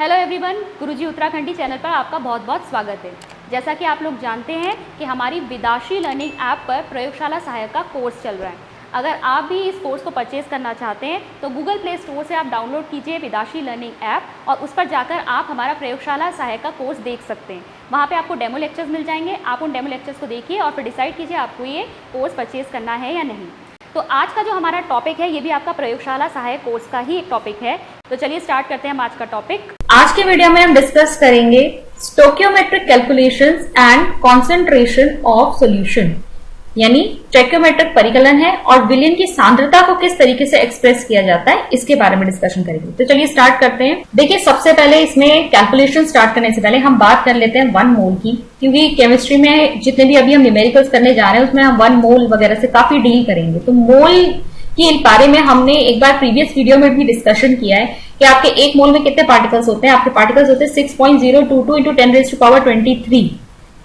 Hello everyone, गुरुजी Uttarakhandi channel पर आपका बहुत बहुत स्वागत है। जैसा कि आप लोग जानते हैं कि हमारी विदाशी लर्निंग ऐप पर प्रयोगशाला सहायक का कोर्स चल रहा है। अगर आप भी इस कोर्स को परचेज़ करना चाहते हैं तो गूगल प्ले स्टोर से आप डाउनलोड कीजिए विदाशी लर्निंग ऐप और उस पर जाकर आप हमारा प्रयोगशाला सहायक का कोर्स देख सकते हैं। वहाँ पे आपको डेमो लेक्चर्स मिल जाएंगे। आप उन डेमो लेक्चर्स को देखिए और फिर डिसाइड कीजिए आपको ये कोर्स परचेज़ करना है या नहीं। तो आज का जो हमारा टॉपिक है ये भी आपका प्रयोगशाला सहायक कोर्स का ही एक टॉपिक है। तो चलिए स्टार्ट करते हैं हम आज का टॉपिक। आज के वीडियो में हम डिस्कस करेंगे stoichiometric calculations and concentration of solution, यानी स्टोकियोमेट्रिक परिकलन है और विलयन की सांद्रता को किस तरीके से एक्सप्रेस किया जाता है इसके बारे में डिस्कशन करेंगे। तो चलिए स्टार्ट करते हैं। देखिए, सबसे पहले इसमें कैलकुलेशन स्टार्ट करने से पहले हम बात कर लेते हैं 1 मोल की, क्योंकि केमिस्ट्री में जितने भी अभी हम न्यूमेरिकल्स करने जा रहे हैं उसमें हम 1 मोल वगैरह से काफी डील करेंगे। तो मोल के बारे में हमने एक बार प्रीवियस वीडियो में भी डिस्कशन किया है कि आपके 1 मोल में कितने पार्टिकल्स होते हैं। आपके पार्टिकल्स होते हैं 6.022 × 10⁻23।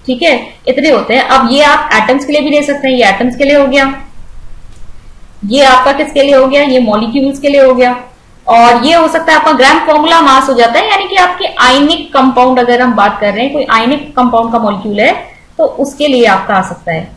ठीक है, इतने होते हैं। अब ये आप एटम्स के लिए भी ले सकते हैं। ये एटम्स के लिए हो गया, ये आपका किसके लिए हो गया, ये मॉलिक्यूल्स के लिए हो गया, और ये हो सकता है आपका ग्राम फॉर्मूला मास हो जाता है, यानी कि आपके आयनिक कंपाउंड, अगर हम बात कर रहे हैं कोई आयनिक कंपाउंड का मॉलिक्यूल है तो उसके लिए आपका आ सकता है।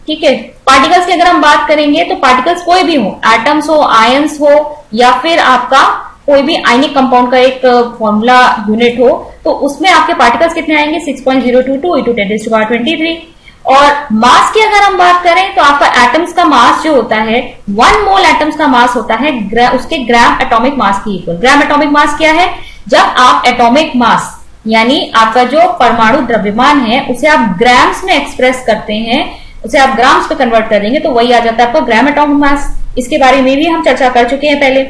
ठीक है, पार्टिकल्स की अगर हम बात करेंगे तो पार्टिकल्स कोई भी हो, एटम्स हो, आयंस हो, या फिर आपका कोई भी आयनिक कंपाउंड का एक फॉर्मूला यूनिट हो, तो उसमें आपके पार्टिकल्स कितने आएंगे 6.022 × 10⁻23। और मास की अगर हम बात करें तो आपका एटम्स का मास जो होता है 1 मोल एटम्स का मास होता है उसके ग्राम एटॉमिक मास की इक्वल। ग्राम एटॉमिक मास क्या है? जब आप एटॉमिक मास यानी आपका जो परमाणु द्रव्यमान है उसे आप ग्राम्स में एक्सप्रेस करते हैं, उसे आप ग्राम्स पे कन्वर्ट कर देंगे तो वही आ जाता है आपका ग्राम एटॉमिक मास। इसके बारे में भी हम चर्चा कर चुके हैं पहले।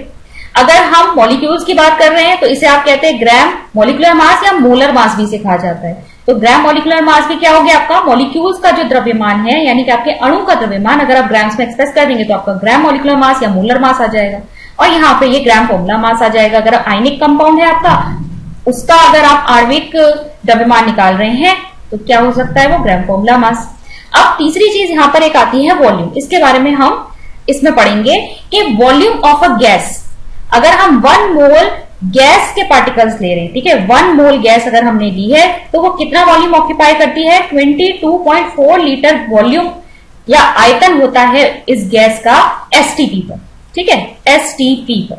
अगर हम मॉलिक्यूल्स की बात कर रहे हैं तो इसे आप कहते हैं ग्राम मॉलिक्यूलर मास या मोलर मास भी इसे कहा जाता है। तो ग्राम मॉलिक्यूलर मास भी क्या हो गया आपका मॉलिक्यूल्स का जो द्रव्यमान है, यानी कि आपके अणु का द्रव्यमान अगर आप ग्राम्स में एक्सप्रेस कर देंगे तो आपका ग्राम मॉलिक्यूलर मास या मोलर मास आ जाएगा। और यहाँ पे ये ग्राम फॉर्मूला मास आ जाएगा। अगर आयनिक कंपाउंड है आपका, उसका अगर आप आणविक द्रव्यमान निकाल रहे हैं तो क्या हो सकता है वो ग्राम फॉर्मूला मास। अब तीसरी चीज यहाँ पर एक आती है वॉल्यूम। इसके बारे में हम इसमें पढ़ेंगे कि वॉल्यूम ऑफ अ गैस, अगर हम 1 मोल गैस के पार्टिकल्स ले रहे हैं, ठीक है, 1 मोल गैस अगर हमने ली है तो वो कितना वॉल्यूम ऑक्यूपाई करती है 22.4 लीटर वॉल्यूम या आयतन होता है इस गैस का एसटीपी पर। ठीक है, एसटीपी पर,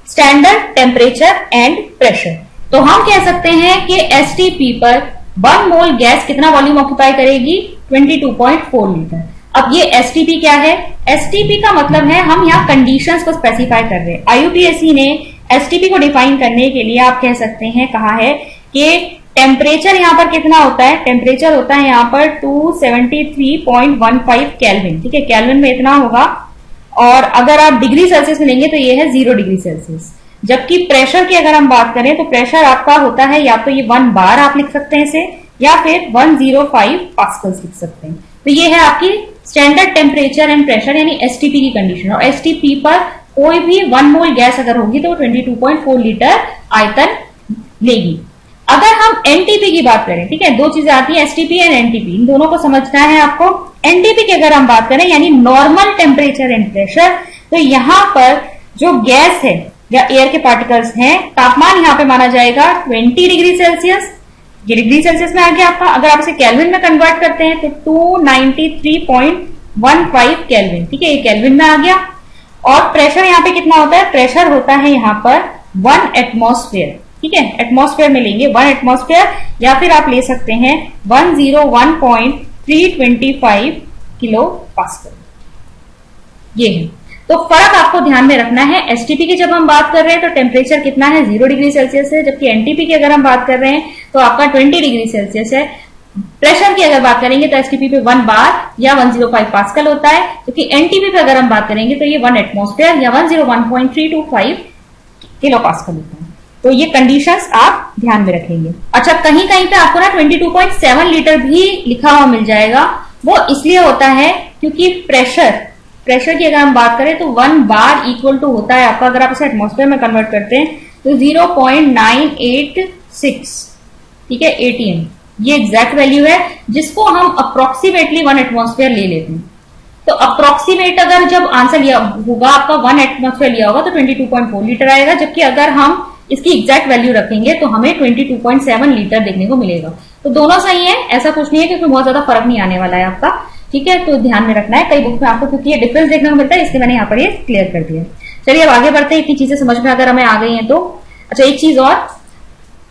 स्टैंडर्ड टेम्परेचर एंड प्रेशर। तो हम कह सकते हैं कि एसटीपी पर 1 मोल गैस कितना वॉल्यूम ऑक्यूपाई करेगी 22.4 लीटर। अब ये एसटीपी क्या है? एसटीपी का मतलब है हम यहाँ कंडीशंस को स्पेसिफाई कर रहे हैं। आईयूपीएसी ने एसटीपी को डिफाइन करने के लिए आप कह सकते हैं कहा है कि टेम्परेचर यहाँ पर कितना होता है, टेम्परेचर होता है यहाँ पर 273.15 केल्विन। ठीक है, केल्विन में इतना होगा, और अगर आप डिग्री सेल्सियस में लेंगे तो ये है 0 डिग्री सेल्सियस। जबकि प्रेशर की अगर हम बात करें तो प्रेशर आपका होता है या तो ये 1 बार आप लिख सकते हैं इसे, या फिर 105 पास्कल्स लिख सकते हैं। तो ये है आपकी स्टैंडर्ड टेम्परेचर एंड प्रेशर यानी एसटीपी की कंडीशन। और एसटीपी पर कोई भी 1 मोल गैस अगर होगी तो 22.4 लीटर आयतन लेगी। अगर हम एनटीपी की बात करें, ठीक है, दो चीजें आती है एसटीपी एंड एनटीपी, इन दोनों को समझना है आपको। एनटीपी की अगर हम बात करें यानी नॉर्मल टेम्परेचर एंड प्रेशर, तो यहाँ पर जो गैस है या एयर के पार्टिकल्स हैं, तापमान यहाँ पे माना जाएगा 20 डिग्री सेल्सियस। ये डिग्री सेल्सियस में आ गया आपका। अगर आप इसे केल्विन में कन्वर्ट करते हैं तो 293.15 केल्विन। ठीक है, ये केल्विन में आ गया। और प्रेशर यहाँ पे कितना होता है? प्रेशर होता है यहाँ पर 1 एटमॉस्फेयर। ठीक है, एटमॉस्फेयर में लेंगे 1 एटमॉस्फेयर, या फिर आप ले सकते हैं 101.325 किलो पास्कल। ये है। तो फर्क आपको ध्यान में रखना है। एसटीपी की जब हम बात कर रहे हैं तो टेम्परेचर कितना है 0 डिग्री सेल्सियस है, जबकि एनटीपी की अगर हम बात कर रहे हैं तो आपका 20 डिग्री सेल्सियस है। प्रेशर की अगर बात करेंगे तो एसटीपी पे 1 बार या 105 पास्कल होता है, क्योंकि एनटीपी पे अगर हम बात करेंगे तो ये 1 एटमॉस्फेयर या 101.325 किलो पास्कल होता है। तो ये कंडीशंस आप ध्यान में रखेंगे। अच्छा, कहीं कहीं पे आपको ना 22.7 लीटर भी लिखा हुआ मिल जाएगा। वो इसलिए होता है क्योंकि प्रेशर की अगर हम बात करें तो 1 बार इक्वल टू होता है आपका, अगर आप इसे एटमॉस्फेयर में कन्वर्ट करते हैं तो 0.986, ठीक है, एटीएम। ये एग्जैक्ट वैल्यू है जिसको हम अप्रोक्सीमेटली 1 एटमॉस्फेयर ले लेते हैं। तो अप्रोक्सीमेट अगर जब आंसर लिया होगा आपका 1 एटमॉस्फेयर लिया होगा तो 22.4 लीटर आएगा, जबकि अगर हम इसकी एग्जैक्ट वैल्यू रखेंगे तो हमें 22.7 लीटर देखने को मिलेगा। तो दोनों सही है, ऐसा कुछ नहीं है क्योंकि बहुत ज्यादा फर्क नहीं आने वाला है आपका। ठीक है, तो ध्यान में रखना है कई बुक में आपको, क्योंकि ये डिफरेंस देखने को मिलता है, इसलिए मैंने यहाँ पर ये क्लियर कर दिया। चलिए अब आगे बढ़ते हैं, इतनी चीजें समझ में अगर हमें आ गई हैं तो। अच्छा, एक चीज और,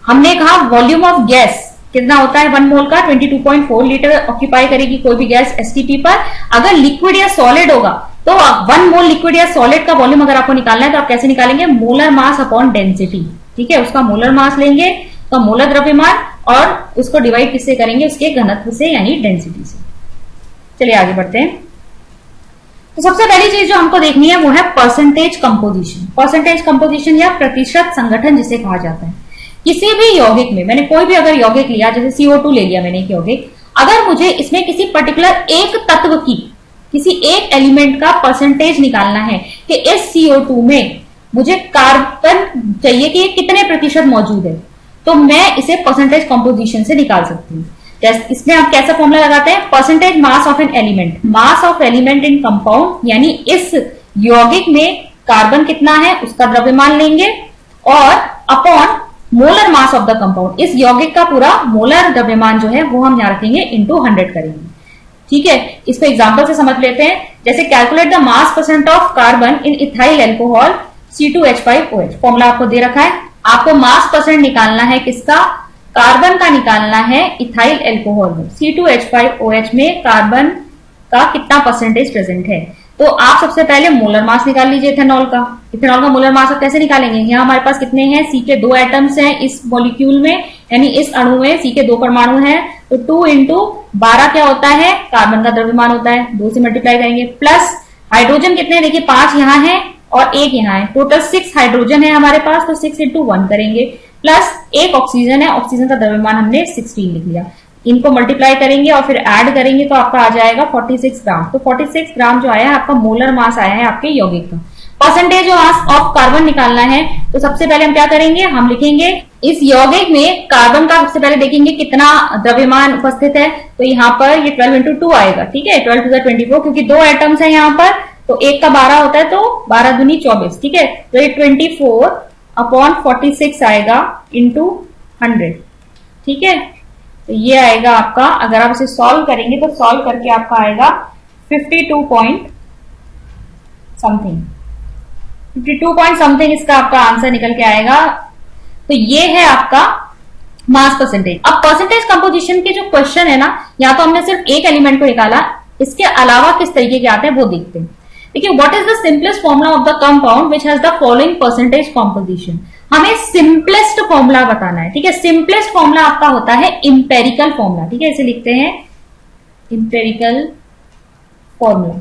हमने कहा वॉल्यूम ऑफ गैस कितना होता है 1 मोल का, 22.4 लीटर ऑक्यूपाई करेगी कोई भी गैस एसटीपी पर। अगर लिक्विड या सॉलिड होगा तो 1 मोल लिक्विड या सॉलिड का वॉल्यूम अगर आपको निकालना है तो आप कैसे निकालेंगे, मोलर मास अपॉन डेंसिटी। ठीक है, उसका मोलर मास लेंगे, उसका मोलर द्रव्यमान, और उसको डिवाइड किससे करेंगे, उसके घनत्व से यानी डेंसिटी से। चलिए आगे बढ़ते हैं। तो सबसे पहली चीज जो हमको देखनी है वो है परसेंटेज कंपोजिशन। परसेंटेज कंपोजिशन या प्रतिशत संगठन जिसे कहा जाता है। किसी भी यौगिक में, मैंने कोई भी अगर यौगिक लिया, जैसे CO2 ले लिया मैंने एक यौगिक, अगर मुझे इसमें किसी पर्टिकुलर एक तत्व की, किसी एक एलिमेंट का परसेंटेज निकालना है कि इस CO2 में मुझे कार्बन चाहिए कि ये कितने प्रतिशत मौजूद है, तो मैं इसे परसेंटेज कंपोजिशन से निकाल सकती हूँ। इसमें आप कैसा फॉर्मूला लगाते हैं, percentage mass of an element, mass of element in compound, यानी इस यौगिक में कार्बन कितना है उसका द्रव्यमान लेंगे, और upon molar mass of the compound, इस यौगिक का पूरा मोलर द्रव्यमान जो है वो हम यहाँ रखेंगे इंटू 100 करेंगे। ठीक है, इसको एग्जांपल से समझ लेते हैं। जैसे calculate the mass percent of carbon in ethyl alcohol C2H5OH, formula आपको दे रखा है। आपको मास परसेंट निकालना है किसका, कार्बन का निकालना है इथाइल एल्कोहल में। C2H5OH में कार्बन का कितना परसेंटेज प्रेजेंट है, तो आप सबसे पहले मोलर मास निकाल लीजिए इथेनॉल का। इथेनॉल का मोलर मास आप कैसे निकालेंगे, यहाँ हमारे पास कितने हैं, C के 2 एटम्स हैं इस मॉलिक्यूल में, यानी इस अणु में C के 2 परमाणु हैं, तो 2 इंटू 12 क्या होता है, कार्बन का द्रव्यमान होता है, 2 से मल्टीप्लाई करेंगे, प्लस हाइड्रोजन कितने, देखिए 5 यहाँ है और 1 यहाँ है, टोटल 6 हाइड्रोजन है हमारे पास, तो 6 इंटू 1 करेंगे, प्लस 1 ऑक्सीजन है, ऑक्सीजन का द्रव्यमान हमने 16 लिख लिया। इनको मल्टीप्लाई करेंगे और फिर ऐड करेंगे तो आपका आ जाएगा 46 ग्राम। तो 46 ग्राम जो आया है आपका मोलर मास आया है आपके यौगिक का। परसेंटेज ऑफ कार्बन निकालना है तो सबसे पहले हम क्या करेंगे, हम लिखेंगे इस यौगिक में कार्बन का सबसे पहले देखेंगे कितना द्रव्यमान उपस्थित है, तो यहाँ पर ये 12 इंटू 2 आएगा। ठीक है, 12 टू 24 क्योंकि 2 एटम्स है यहाँ पर, तो 1 का 12 होता है, तो 12 दूनी 24। ठीक है, तो ये 24 अपॉन 46 आएगा इंटू 100। ठीक है, तो ये आएगा आपका, अगर आप इसे सॉल्व करेंगे तो सॉल्व करके आपका आएगा 52 पॉइंट समथिंग इसका आपका आंसर निकल के आएगा। तो ये है आपका मास परसेंटेज। अब परसेंटेज कंपोजिशन के जो क्वेश्चन है ना, या तो हमने सिर्फ एक एलिमेंट को निकाला, इसके अलावा किस तरीके के आते हैं वो देखते हैं। देखिए, what is the simplest formula of the compound which has the following percentage composition. हमें सिंपलेस्ट फॉर्मूला बताना है। ठीक है, सिंपलेस्ट फॉर्मूला आपका होता है इंपेरिकल फॉर्मूला। ठीक है, इसे लिखते हैं इंपेरिकल फॉर्मूला,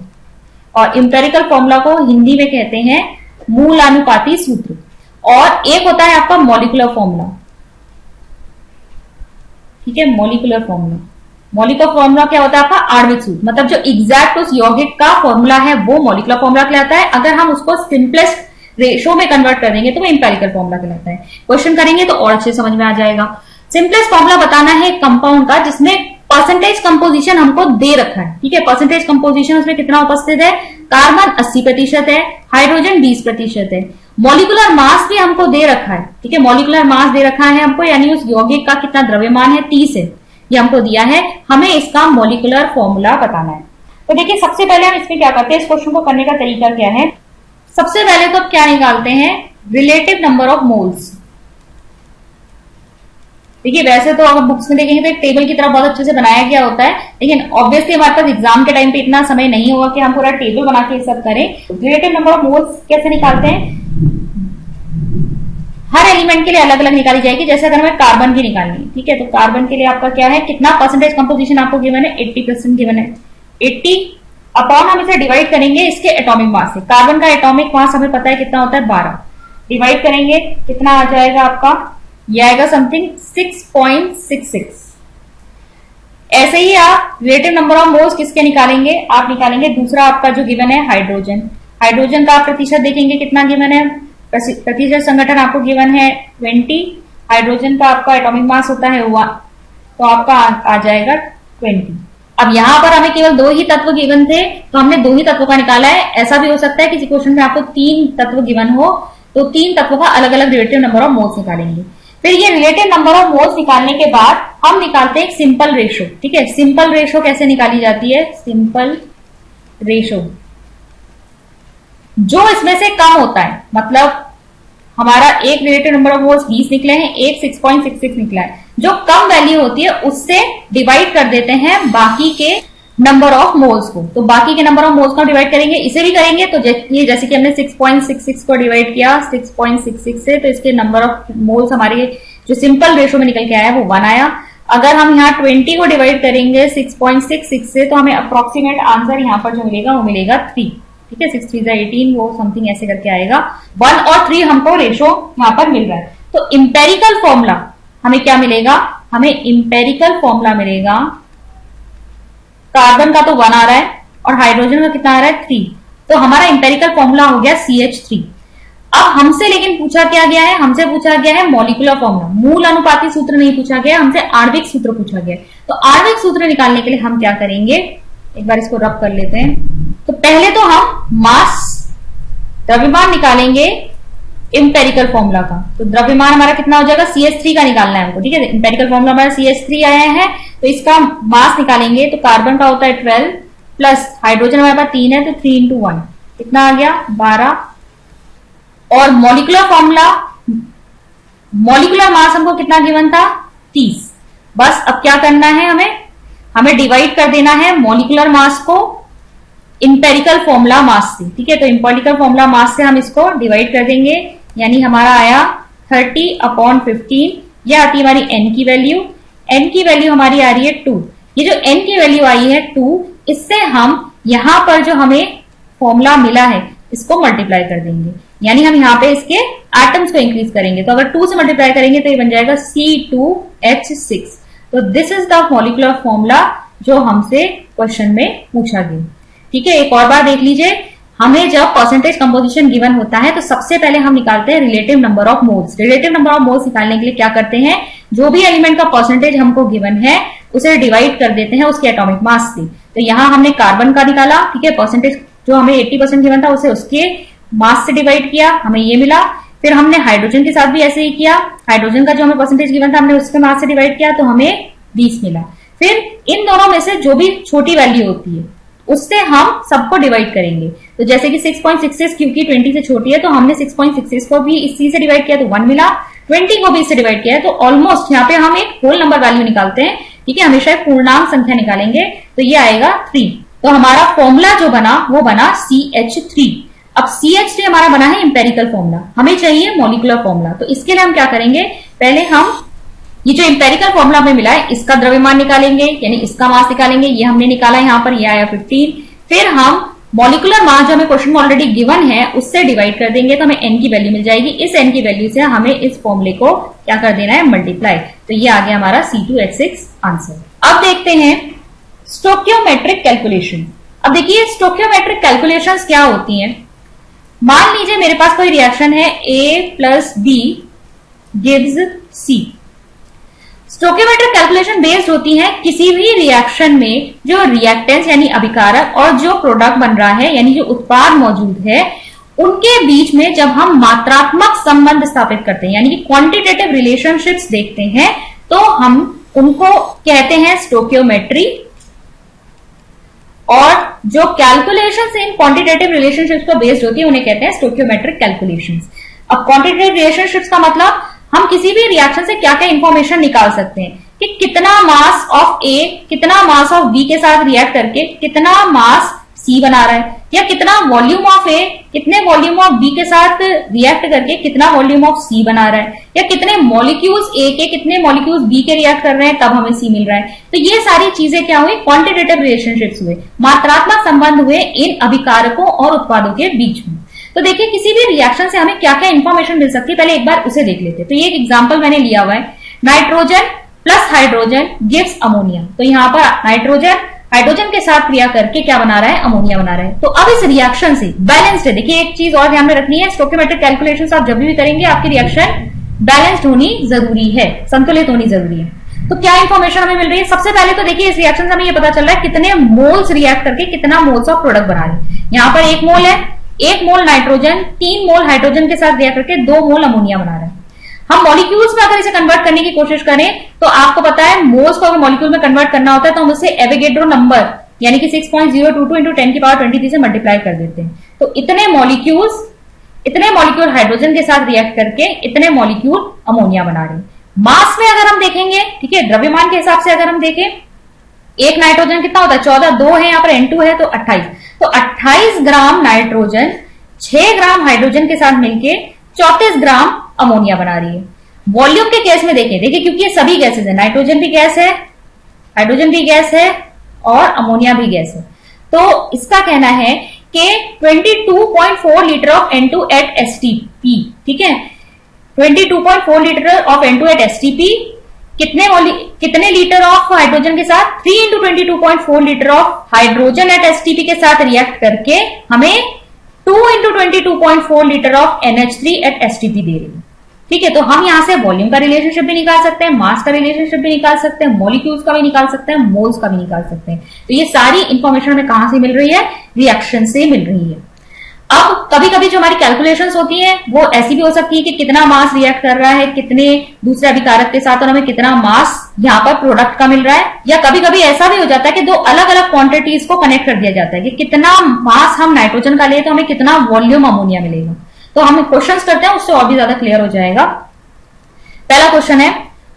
और इंपेरिकल फॉर्मूला को हिंदी में कहते हैं मूलानुपाती सूत्र। और एक होता है आपका मॉलिक्यूलर फॉर्मूला। ठीक है, मॉलिक्यूलर फॉर्मूला, मॉलिक्यूलर फॉर्मूला क्या होता है आपका, आणविक सूत्र, मतलब जो एग्जैक्ट उस यौगिक का फॉर्मूला है वो मॉलिक्यूलर फॉर्मूला कहलाता है। अगर हम उसको सिंपलेस्ट रेशो में कन्वर्ट कर देंगे तो वो इंपेरिकल फॉर्मूला कहलाता है। क्वेश्चन करेंगे तो और अच्छे समझ में आ जाएगा। सिंपलेस्ट फॉर्मूला बताना है कंपाउंड का जिसमें परसेंटेज कंपोजिशन हमको दे रखा है। ठीक है, परसेंटेज कंपोजिशन उसमें कितना उपस्थित है, कार्बन 80% है, हाइड्रोजन 20% है, मॉलिक्यूलर मास भी हमको दे रखा है। ठीक है, मॉलिक्यूलर मास दे रखा है हमको, यानी उस यौगिक का कितना द्रव्यमान है 30 है, ये हमको दिया है। हमें इसका मॉलिक्यूलर फॉर्मूला बताना है। तो देखिए, सबसे पहले हम इसमें क्या करते हैं, इस क्वेश्चन को करने का तरीका क्या है। सबसे पहले तो क्या निकालते हैं, रिलेटिव नंबर ऑफ मोल्स। देखिए, वैसे तो अगर बुक्स में देखेंगे तो एक टेबल की तरह बहुत अच्छे से बनाया गया होता है, लेकिन ऑब्वियसली हमारे पास एग्जाम के टाइम पे इतना समय नहीं होगा कि हम पूरा टेबल बना के सब करें। रिलेटिव नंबर ऑफ मोल्स कैसे निकालते हैं, हर एलिमेंट के लिए अलग अलग निकाली जाएगी। जैसे अगर हमें कार्बन की निकालनी है, ठीक है, तो कार्बन के लिए आपका क्या है, कितना परसेंटेज कंपोजिशन आपको गिवन है, 80% गिवन है। 80 अपॉन हम इसे डिवाइड करेंगे इसके एटॉमिक मास से। कार्बन का एटॉमिक मास हमें पता है कितना होता है, 12। डिवाइड करेंगे कितना आ जाएगा आपका, ये आएगा समथिंग 6.66। ऐसे ही आप रिलेटिव नंबर ऑफ मोल्स किसके निकालेंगे, आप निकालेंगे दूसरा आपका जो गिवन है हाइड्रोजन। हाइड्रोजन का आप प्रतिशत देखेंगे कितना गिवन है, प्रतिशत संगठन आपको गिवन है 20। हाइड्रोजन का आपका एटॉमिक मास होता है 1, तो आपका आ जाएगा 20। अब यहां पर हमें केवल 2 ही तत्व गिवन थे, तो हमने 2 ही तत्वों का निकाला है। ऐसा भी हो सकता है किसी क्वेश्चन में आपको 3 तत्व गिवन हो, तो 3 तत्वों का अलग अलग रिलेटिव नंबर ऑफ मोल्स निकालेंगे। फिर ये रिलेटिव नंबर ऑफ मोल्स निकालने के बाद हम निकालते हैं एक सिंपल रेशो। ठीक है, सिंपल रेशो कैसे निकाली जाती है? सिंपल रेशो जो इसमें से कम होता है, मतलब हमारा एक रिलेटिव नंबर ऑफ मोल्स 20 निकले हैं, एक 6.66 निकला है, जो कम वैल्यू होती है उससे डिवाइड कर देते हैं बाकी के नंबर ऑफ मोल्स को। तो बाकी के नंबर ऑफ मोल्स को डिवाइड करेंगे, इसे भी करेंगे। तो ये जैसे कि हमने 6.66 को डिवाइड किया 6.66 से, तो इसके नंबर ऑफ मोल्स हमारे जो सिंपल रेशो में निकल के आया वो 1 आया। अगर हम यहाँ 20 को डिवाइड करेंगे 6.66 से, तो हमें अप्रोक्सीमेट आंसर यहाँ पर जो मिलेगा वो मिलेगा 3। ठीक है, 6 3 18, वो समथिंग ऐसे करके आएगा। 1 और 3 हमको रेशो यहाँ पर मिल रहा है। तो इंपेरिकल फॉर्मूला हमें क्या मिलेगा? हमें इंपेरिकल फॉर्मूला मिलेगा, कार्बन का तो 1 आ रहा है और हाइड्रोजन का कितना आ रहा है? 3। तो हमारा इंपेरिकल फॉर्मूला हो गया CH3। अब हमसे लेकिन पूछा क्या गया है? हमसे पूछा गया है मॉलिक्यूलर फॉर्मूला, मूल अनुपाती सूत्र नहीं पूछा गया, हमसे आणविक सूत्र पूछा गया। तो आणविक सूत्र निकालने के लिए हम क्या करेंगे? एक बार इसको रब कर लेते हैं। तो पहले तो हम मास द्रव्यमान निकालेंगे इंपेरिकल फॉर्मूला का। तो द्रव्यमान हमारा कितना हो जाएगा? CH3 का निकालना है हमको। ठीक है, इंपेरिकल फॉर्मूला हमारा CH3 आया है, तो इसका मास निकालेंगे। तो कार्बन का होता है 12 प्लस हाइड्रोजन हमारे पास 3 है, तो 3 into 1 कितना आ गया? 12। और मॉलिक्यूलर फॉर्मूला, मॉलिक्यूलर मास हमको कितना गिवन था? 30। बस अब क्या करना है? हमें डिवाइड कर देना है मॉलिक्यूलर मास को इंपेरिकल फॉर्मूला मास से। ठीक है, तो इंपेरिकल फॉर्मूला मास से हम इसको डिवाइड कर देंगे, यानी हमारा आया 30/15। यह आती है हमारी n की वैल्यू। n की वैल्यू हमारी आ रही है 2। ये जो n की वैल्यू आई है 2, इससे हम यहां पर जो हमें फॉर्मूला मिला है इसको मल्टीप्लाई कर देंगे, यानी हम यहाँ पे इसके एटम्स को इंक्रीज करेंगे। तो अगर 2 से मल्टीप्लाई करेंगे तो ये बन जाएगा C2H6। तो this is the molecular formula जो हमसे क्वेश्चन में पूछा गया। ठीक है, एक और बार देख लीजिए, हमें जब परसेंटेज कंपोजिशन गिवन होता है तो सबसे पहले हम निकालते हैं relative number of moles. Relative number of moles निकालने के लिए क्या करते हैं? जो भी एलिमेंट का परसेंटेज हमको गिवन है उसे डिवाइड कर देते हैं उसके एटॉमिक मास से। तो यहां हमने कार्बन का निकाला। ठीक है, परसेंटेज जो हमें 80% गिवन था उसे उसके मास से डिवाइड किया, हमें ये मिला। फिर हमने हाइड्रोजन के साथ भी ऐसे ही किया, हाइड्रोजन का जो हमें परसेंटेज गिवन था हमने उसके मास से डिवाइड किया, तो हमें 20 मिला। फिर इन दोनों में से जो भी छोटी वैल्यू होती है उससे हम सबको डिवाइड करेंगे। तो जैसे कि 6.66 क्योंकि 20 से छोटी है, तो हमने 6.66 को भी इसी से डिवाइड किया तो 1 मिला, 20 को भी इससे डिवाइड किया है, तो ऑलमोस्ट यहाँ पे हम एक होल नंबर वैल्यू निकालते हैं। ठीक है, हमेशा एक पूर्णांक संख्या निकालेंगे, तो ये आएगा 3। तो हमारा फॉर्मूला जो बना वो बना CH3। अब CH3 हमारा बना है इंपेरिकल फॉर्मूला, हमें चाहिए मॉलिक्यूलर फॉर्मूला। तो इसके लिए हम क्या करेंगे? पहले हम ये जो इंपेरिकल फॉर्मूला हमें मिला है इसका द्रव्यमान निकालेंगे, यानी इसका मास निकालेंगे। ये हमने निकाला यहाँ पर, ये आया 15। फिर हम मॉलिक्यूलर मास जो हमें क्वेश्चन में ऑलरेडी गिवन है उससे डिवाइड कर देंगे, तो हमें n की वैल्यू मिल जाएगी। इस n की वैल्यू से हमें इस फॉर्मूले को क्या कर देना है? मल्टीप्लाई। तो ये आ गया हमारा C2H6 आंसर। अब देखते हैं स्टोक्योमेट्रिक कैलकुलेशन। अब देखिए स्टोक्योमेट्रिक कैलकुलेशंस क्या होती हैं। मान लीजिए मेरे पास कोई रिएक्शन है A + B gives C। Stoichiometric calculation based होती है किसी भी रिएक्शन में जो रिएक्टेंस यानी अभिकारक और जो प्रोडक्ट बन रहा है यानी जो उत्पाद मौजूद है उनके बीच में जब हम मात्रात्मक संबंध स्थापित करते हैं यानी कि क्वांटिटेटिव रिलेशनशिप्स देखते हैं, तो हम उनको कहते हैं स्टोक्योमेट्री। और जो कैलकुलेशंस इन क्वांटिटेटिव रिलेशनशिप्स पर बेस्ड होती है उन्हें कहते हैं स्टोक्योमेट्रिक कैलकुलेशंस। अब क्वांटिटेटिव रिलेशनशिप्स का मतलब हम किसी भी रिएक्शन से क्या क्या इंफॉर्मेशन निकाल सकते हैं कि कितना मास ऑफ A कितना मास ऑफ B के साथ रिएक्ट करके कितना मास C बना रहा है, या कितना वॉल्यूम ऑफ A कितने वॉल्यूम ऑफ B के साथ रिएक्ट करके कितना वॉल्यूम ऑफ C बना रहा है, या कितने मॉलिक्यूल्स A के कितने मॉलिक्यूल्स B के रिएक्ट कर रहे हैं तब हमें C मिल रहा है। तो ये सारी चीजें क्या हुई? क्वांटिटेटिव रिलेशनशिप्स हुए, मात्रात्मक संबंध हुए इन अभिकारकों और उत्पादों के बीच में। तो देखिए किसी भी रिएक्शन से हमें क्या क्या इंफॉर्मेशन मिल सकती है, पहले एक बार उसे देख लेते हैं। तो ये एक एग्जांपल मैंने लिया हुआ है, nitrogen plus hydrogen gives ammonia. तो यहाँ पर नाइट्रोजन हाइड्रोजन के साथ क्रिया करके क्या बना रहा है? अमोनिया बना रहा है। तो अब इस रिएक्शन से बैलेंस्ड है। देखिए एक चीज और ध्यान में रखनी है, स्टोक्योमेट्रिक कैलकुलेशंस आप जब भी करेंगे आपकी रिएक्शन बैलेंस्ड होनी जरूरी है, संतुलित होनी जरूरी है। तो क्या इंफॉर्मेशन हमें मिल रही है? सबसे पहले तो देखिए इस रिएक्शन से हमें ये पता चल रहा है कितने मोल्स रिएक्ट करके कितना मोल्स ऑफ प्रोडक्ट बना रहे हैं। यहाँ पर 1 मोल है, 1 मोल नाइट्रोजन 3 मोल हाइड्रोजन के साथ रिएक्ट करके 2 मोल अमोनिया बना रहा है। हम मॉलिक्यूल्स में अगर इसे कन्वर्ट करने की कोशिश करें तो आपको पता है मोल्स को अगर मॉलिक्यूल में कन्वर्ट करना होता है तो हम उसे एवोगैड्रो नंबर यानी कि 6.022 into 10 की पावर 23 से मल्टीप्लाई कर देते हैं। तो इतने मॉलिक्यूल हाइड्रोजन के साथ रिएक्ट करके इतने मॉलिक्यूल अमोनिया बना रहे हैं। मास में अगर हम देखेंगे, ठीक है, द्रव्यमान के हिसाब से अगर हम देखें, एक नाइट्रोजन कितना होता है 14, 2 है यहाँ पर N2 है तो 28, तो 28 ग्राम नाइट्रोजन 6 ग्राम हाइड्रोजन के साथ मिलके 34 ग्राम अमोनिया बना रही है। वॉल्यूम के केस में देखिए क्योंकि ये सभी गैसेज है, नाइट्रोजन भी गैस है, हाइड्रोजन भी गैस है और अमोनिया भी गैस है। तो इसका कहना है कि 22.4 litre of N2 at STP, ठीक है, 22.4 litre of N2 at STP कितने लीटर ऑफ हाइड्रोजन के साथ 3 into 22.4 litre of hydrogen at STP के साथ रिएक्ट करके हमें 2 into 22.4 litre of NH3 at STP दे रही है। ठीक है, तो हम यहां से वॉल्यूम का रिलेशनशिप भी निकाल सकते हैं, मास का रिलेशनशिप भी निकाल सकते हैं, मॉलिक्यूल्स का भी निकाल सकते हैं, मोल्स का भी निकाल सकते हैं। तो ये सारी इंफॉर्मेशन हमें कहां से मिल रही है? रिएक्शन से मिल रही है। अब कभी कभी जो हमारी कैलकुलेशंस होती हैं वो ऐसी भी हो सकती है कि कितना मास रिएक्ट कर रहा है कितने दूसरे अभिकारक के साथ और हमें कितना मास यहाँ पर प्रोडक्ट का मिल रहा है, या कभी कभी ऐसा भी हो जाता है कि दो अलग अलग क्वांटिटीज को कनेक्ट कर दिया जाता है कि कितना मास हम नाइट्रोजन का लिए तो हमें कितना वॉल्यूम अमोनिया मिलेगा। तो हम क्वेश्चंस करते हैं, उससे और भी ज्यादा क्लियर हो जाएगा। पहला क्वेश्चन है,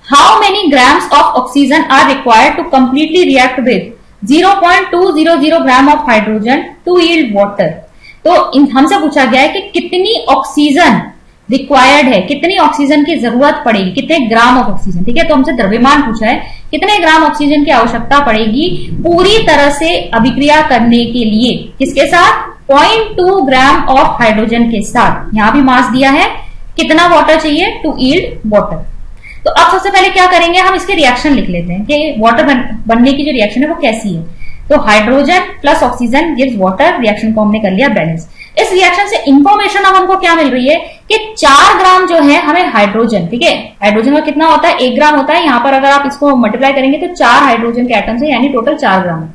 how many grams of oxygen are required to completely react with 0.200 gram of hydrogen to yield water. तो हमसे पूछा गया है कि कितनी ऑक्सीजन रिक्वायर्ड है, कितनी ऑक्सीजन की जरूरत पड़ेगी, कितने ग्राम ऑफ ऑक्सीजन। ठीक है, तो हमसे द्रव्यमान पूछा है, कितने ग्राम ऑक्सीजन की आवश्यकता पड़ेगी पूरी तरह से अभिक्रिया करने के लिए, किसके साथ? 0.2 ग्राम ऑफ हाइड्रोजन के साथ। यहां भी मास दिया है, कितना वाटर चाहिए टू यील्ड वाटर। तो अब सबसे पहले क्या करेंगे, हम इसके रिएक्शन लिख लेते हैं कि वाटर बनने की जो रिएक्शन है वो कैसी है। तो hydrogen plus oxygen gives water, reaction को हमने कर लिया बैलेंस। इस रिएक्शन से इंफॉर्मेशन अब हमको क्या मिल रही है कि 4 ग्राम जो है हमें हाइड्रोजन, ठीक है, हाइड्रोजन का कितना होता है 1 ग्राम होता है, यहां पर अगर आप इसको मल्टीप्लाई करेंगे तो 4 हाइड्रोजन के एटम्स है, यानी टोटल 4 ग्राम।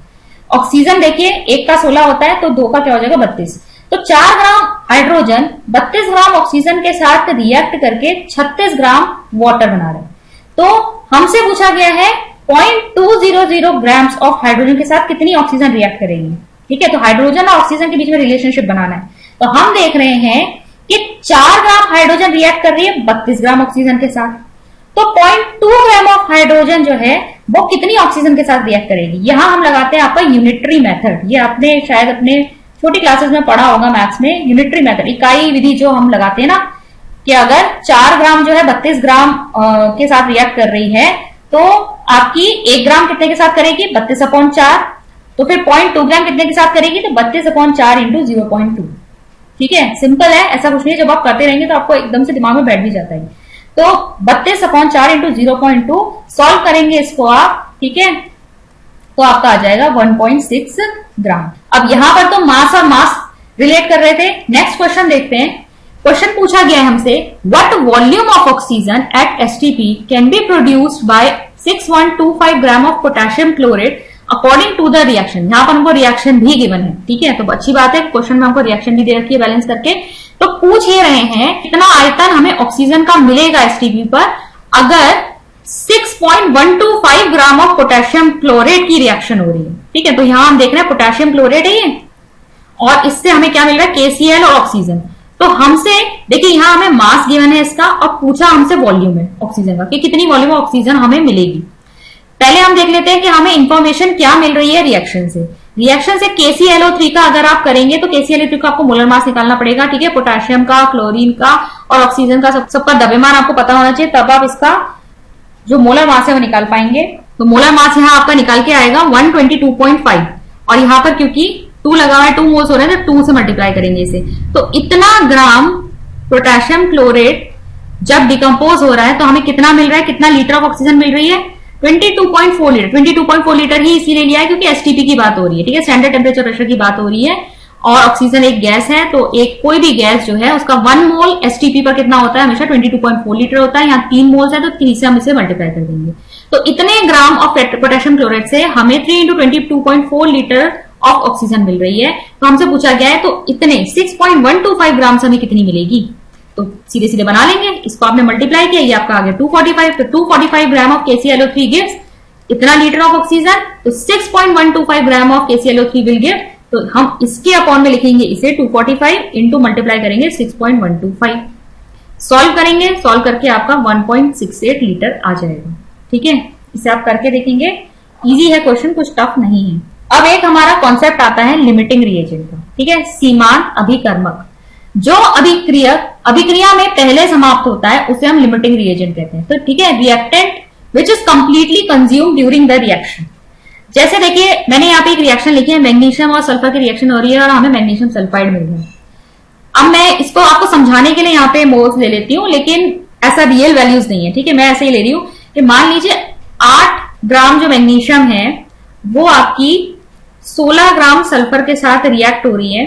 ऑक्सीजन देखिए 1 का 16 होता है तो 2 का क्या हो जाएगा 32। तो 4 ग्राम हाइड्रोजन 32 ग्राम ऑक्सीजन के साथ रिएक्ट करके 36 ग्राम वाटर बना रहे हैं। तो हमसे पूछा गया है 0.200 ग्राम्स ऑफ हाइड्रोजन के साथ कितनी ऑक्सीजन रिएक्ट करेगी। ठीक है, तो हाइड्रोजन और ऑक्सीजन के बीच में रिलेशनशिप बनाना है। तो हम देख रहे हैं कि 4 ग्राम हाइड्रोजन रिएक्ट कर रही है 32 ग्राम ऑक्सीजन के साथ। तो 0.2 ग्राम ऑफ हाइड्रोजन जो है वो कितनी ऑक्सीजन के साथ रिएक्ट करेगी। यहां हम लगाते हैं आपका यूनिटरी मेथड। ये आपने शायद अपने छोटी क्लासेस में पढ़ा होगा मैथ्स में, यूनिटरी मेथड, इकाई विधि जो हम लगाते हैं ना, कि अगर 4 ग्राम जो है 32 ग्राम के साथ रिएक्ट कर रही है तो आपकी 1 ग्राम कितने के साथ करेगी 32/4। तो फिर 0.2 ग्राम कितने के साथ करेगी तो 32/4 इंटू 0.2। ठीक है, सिंपल है, ऐसा कुछ नहीं, जब आप करते रहेंगे तो आपको एकदम से दिमाग में बैठ भी जाता है। तो 32/4 इंटू 0.2 सॉल्व करेंगे इसको आप, ठीक है, तो आपका आ जाएगा 1.6 ग्राम। अब यहां पर तो मास और मास रिलेट कर रहे थे। नेक्स्ट क्वेश्चन देखते हैं। क्वेश्चन पूछा गया है हमसे, what volume of oxygen at STP can be produced by 6125 gram of potassium chloride according to the reaction. यहां पर हमको रिएक्शन भी गिवन है। ठीक है, तो अच्छी बात है, क्वेश्चन में हमको रिएक्शन भी दे रखी है बैलेंस करके। तो पूछ ये रहे हैं कितना आयतन हमें ऑक्सीजन का मिलेगा STP पर अगर 6.125 ग्राम ऑफ पोटेशियम क्लोराइड की रिएक्शन हो रही है। ठीक है, तो यहां हम देख रहे हैं पोटेशियम क्लोराइड है ये, और इससे हमें क्या मिल रहा है KCl और ऑक्सीजन। तो हमसे देखिए यहां हमें मास गिवन है इसका और पूछा हमसे वॉल्यूम है ऑक्सीजन का कि कितनी वॉल्यूम ऑफ ऑक्सीजन हमें मिलेगी। पहले हम देख लेते हैं कि हमें इंफॉर्मेशन क्या मिल रही है रिएक्शन से। रिएक्शन से KClO3 का अगर आप करेंगे तो KClO3 का आपको मोलर मास निकालना पड़ेगा। ठीक है, पोटेशियम का, क्लोरीन का और ऑक्सीजन का सबका द्रव्यमान आपको पता होना चाहिए, तब आप इसका जो मोलर मास है वो निकाल पाएंगे। तो मोलर मास यहाँ आपका निकाल के आएगा 122.5, और यहाँ पर क्योंकि 2 लगा हुआ है 2 मोल्स हो रहे हैं तो 2 से मल्टीप्लाई करेंगे इसे। तो इतना ग्राम पोटेशियम क्लोराइड जब डिकम्पोज हो रहा है तो हमें कितना मिल रहा है, कितना लीटर ऑफ ऑक्सीजन मिल रही है 22.4 लीटर। 22.4 लीटर ही इसीलिए लिया है क्योंकि STP की बात हो रही है। ठीक है, स्टैंडर्ड टेम्परेचर प्रेशर की बात हो रही है, और ऑक्सीजन एक गैस है, तो एक कोई भी गैस जो है उसका 1 मोल STP पर कितना होता है, हमेशा 22.4 लीटर होता है। यहाँ 3 मोल्स है तो 3 से हम इसे मल्टीप्लाई कर देंगे। तो इतने ग्राम ऑफ पोटेशियम क्लोराइड से हमें 3 into 22.4 लीटर ऑफ ऑक्सीजन मिल रही है, तो हमसे पूछा गया है तो इतने 6.125 ग्राम से हमें कितनी मिलेगी, तो सीधे सीधे बना लेंगे। इसको आपने मल्टीप्लाई किया, ये आपका आ गया 245, तो 245 ग्राम ऑफ KClO3 गिव्स इतना लीटर ऑफ ऑक्सीजन, तो 6.125 gram of KClO3 will give, तो हम इसके अपॉन में लिखेंगे इसे 245 इंटू मल्टीप्लाई करेंगे 6.125, सॉल्व करेंगे, सॉल्व करके आपका 1.68 लीटर आ जाएगा। ठीक है, इसे आप करके देखेंगे, इजी है क्वेश्चन, कुछ टफ नहीं है। अब एक हमारा कॉन्सेप्ट आता है लिमिटिंग रिएजेंट का। ठीक है, सीमांत अभिकर्मक, जो अभिक्रिया में पहले समाप्त होता है उसे हम लिमिटिंग रिएजेंट कहते हैं। तो ठीक है, reactant which is completely consume during the reaction. जैसे देखिए मैंने यहाँ पे एक रिएक्शन लिखी है, मैग्नीशियम और सल्फर की रिएक्शन हो रही है और हमें मैग्नीशियम सल्फाइड मिल रहा है। अब मैं इसको आपको समझाने के लिए यहाँ पे मोल्स ले लेती हूँ, लेकिन ऐसा रियल वैल्यूज नहीं है। ठीक है, मैं ऐसे ही ले रही हूँ कि मान लीजिए 8 ग्राम जो मैग्नीशियम है वो आपकी 16 ग्राम सल्फर के साथ रिएक्ट हो रही है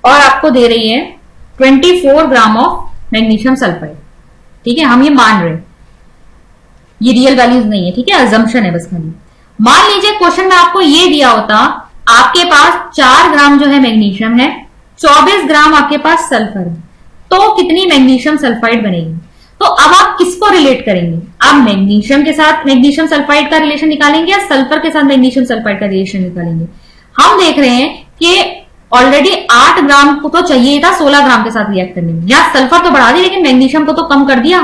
और आपको दे रही है 24 ग्राम ऑफ मैग्नीशियम सल्फाइड। ठीक है, हम ये मान रहे हैं, ये रियल वैल्यूज नहीं है। ठीक है, अजम्पशन है बस खाली। मान लीजिए क्वेश्चन में आपको ये दिया होता, आपके पास 4 ग्राम जो है मैग्नीशियम है, 24 ग्राम आपके पास सल्फर है, तो कितनी मैग्नीशियम सल्फाइड बनेगी। तो अब आप किसको रिलेट करेंगे, आप मैग्नीशियम के साथ मैग्नीशियम सल्फाइड का रिलेशन निकालेंगे या सल्फर के साथ मैग्नीशियम सल्फाइड का रिलेशन निकालेंगे। हम देख रहे हैं कि ऑलरेडी 8 ग्राम को तो चाहिए था 16 ग्राम के साथ रिएक्ट करने में, या सल्फर तो बढ़ा दी लेकिन मैग्नीशियम को तो कम कर दिया।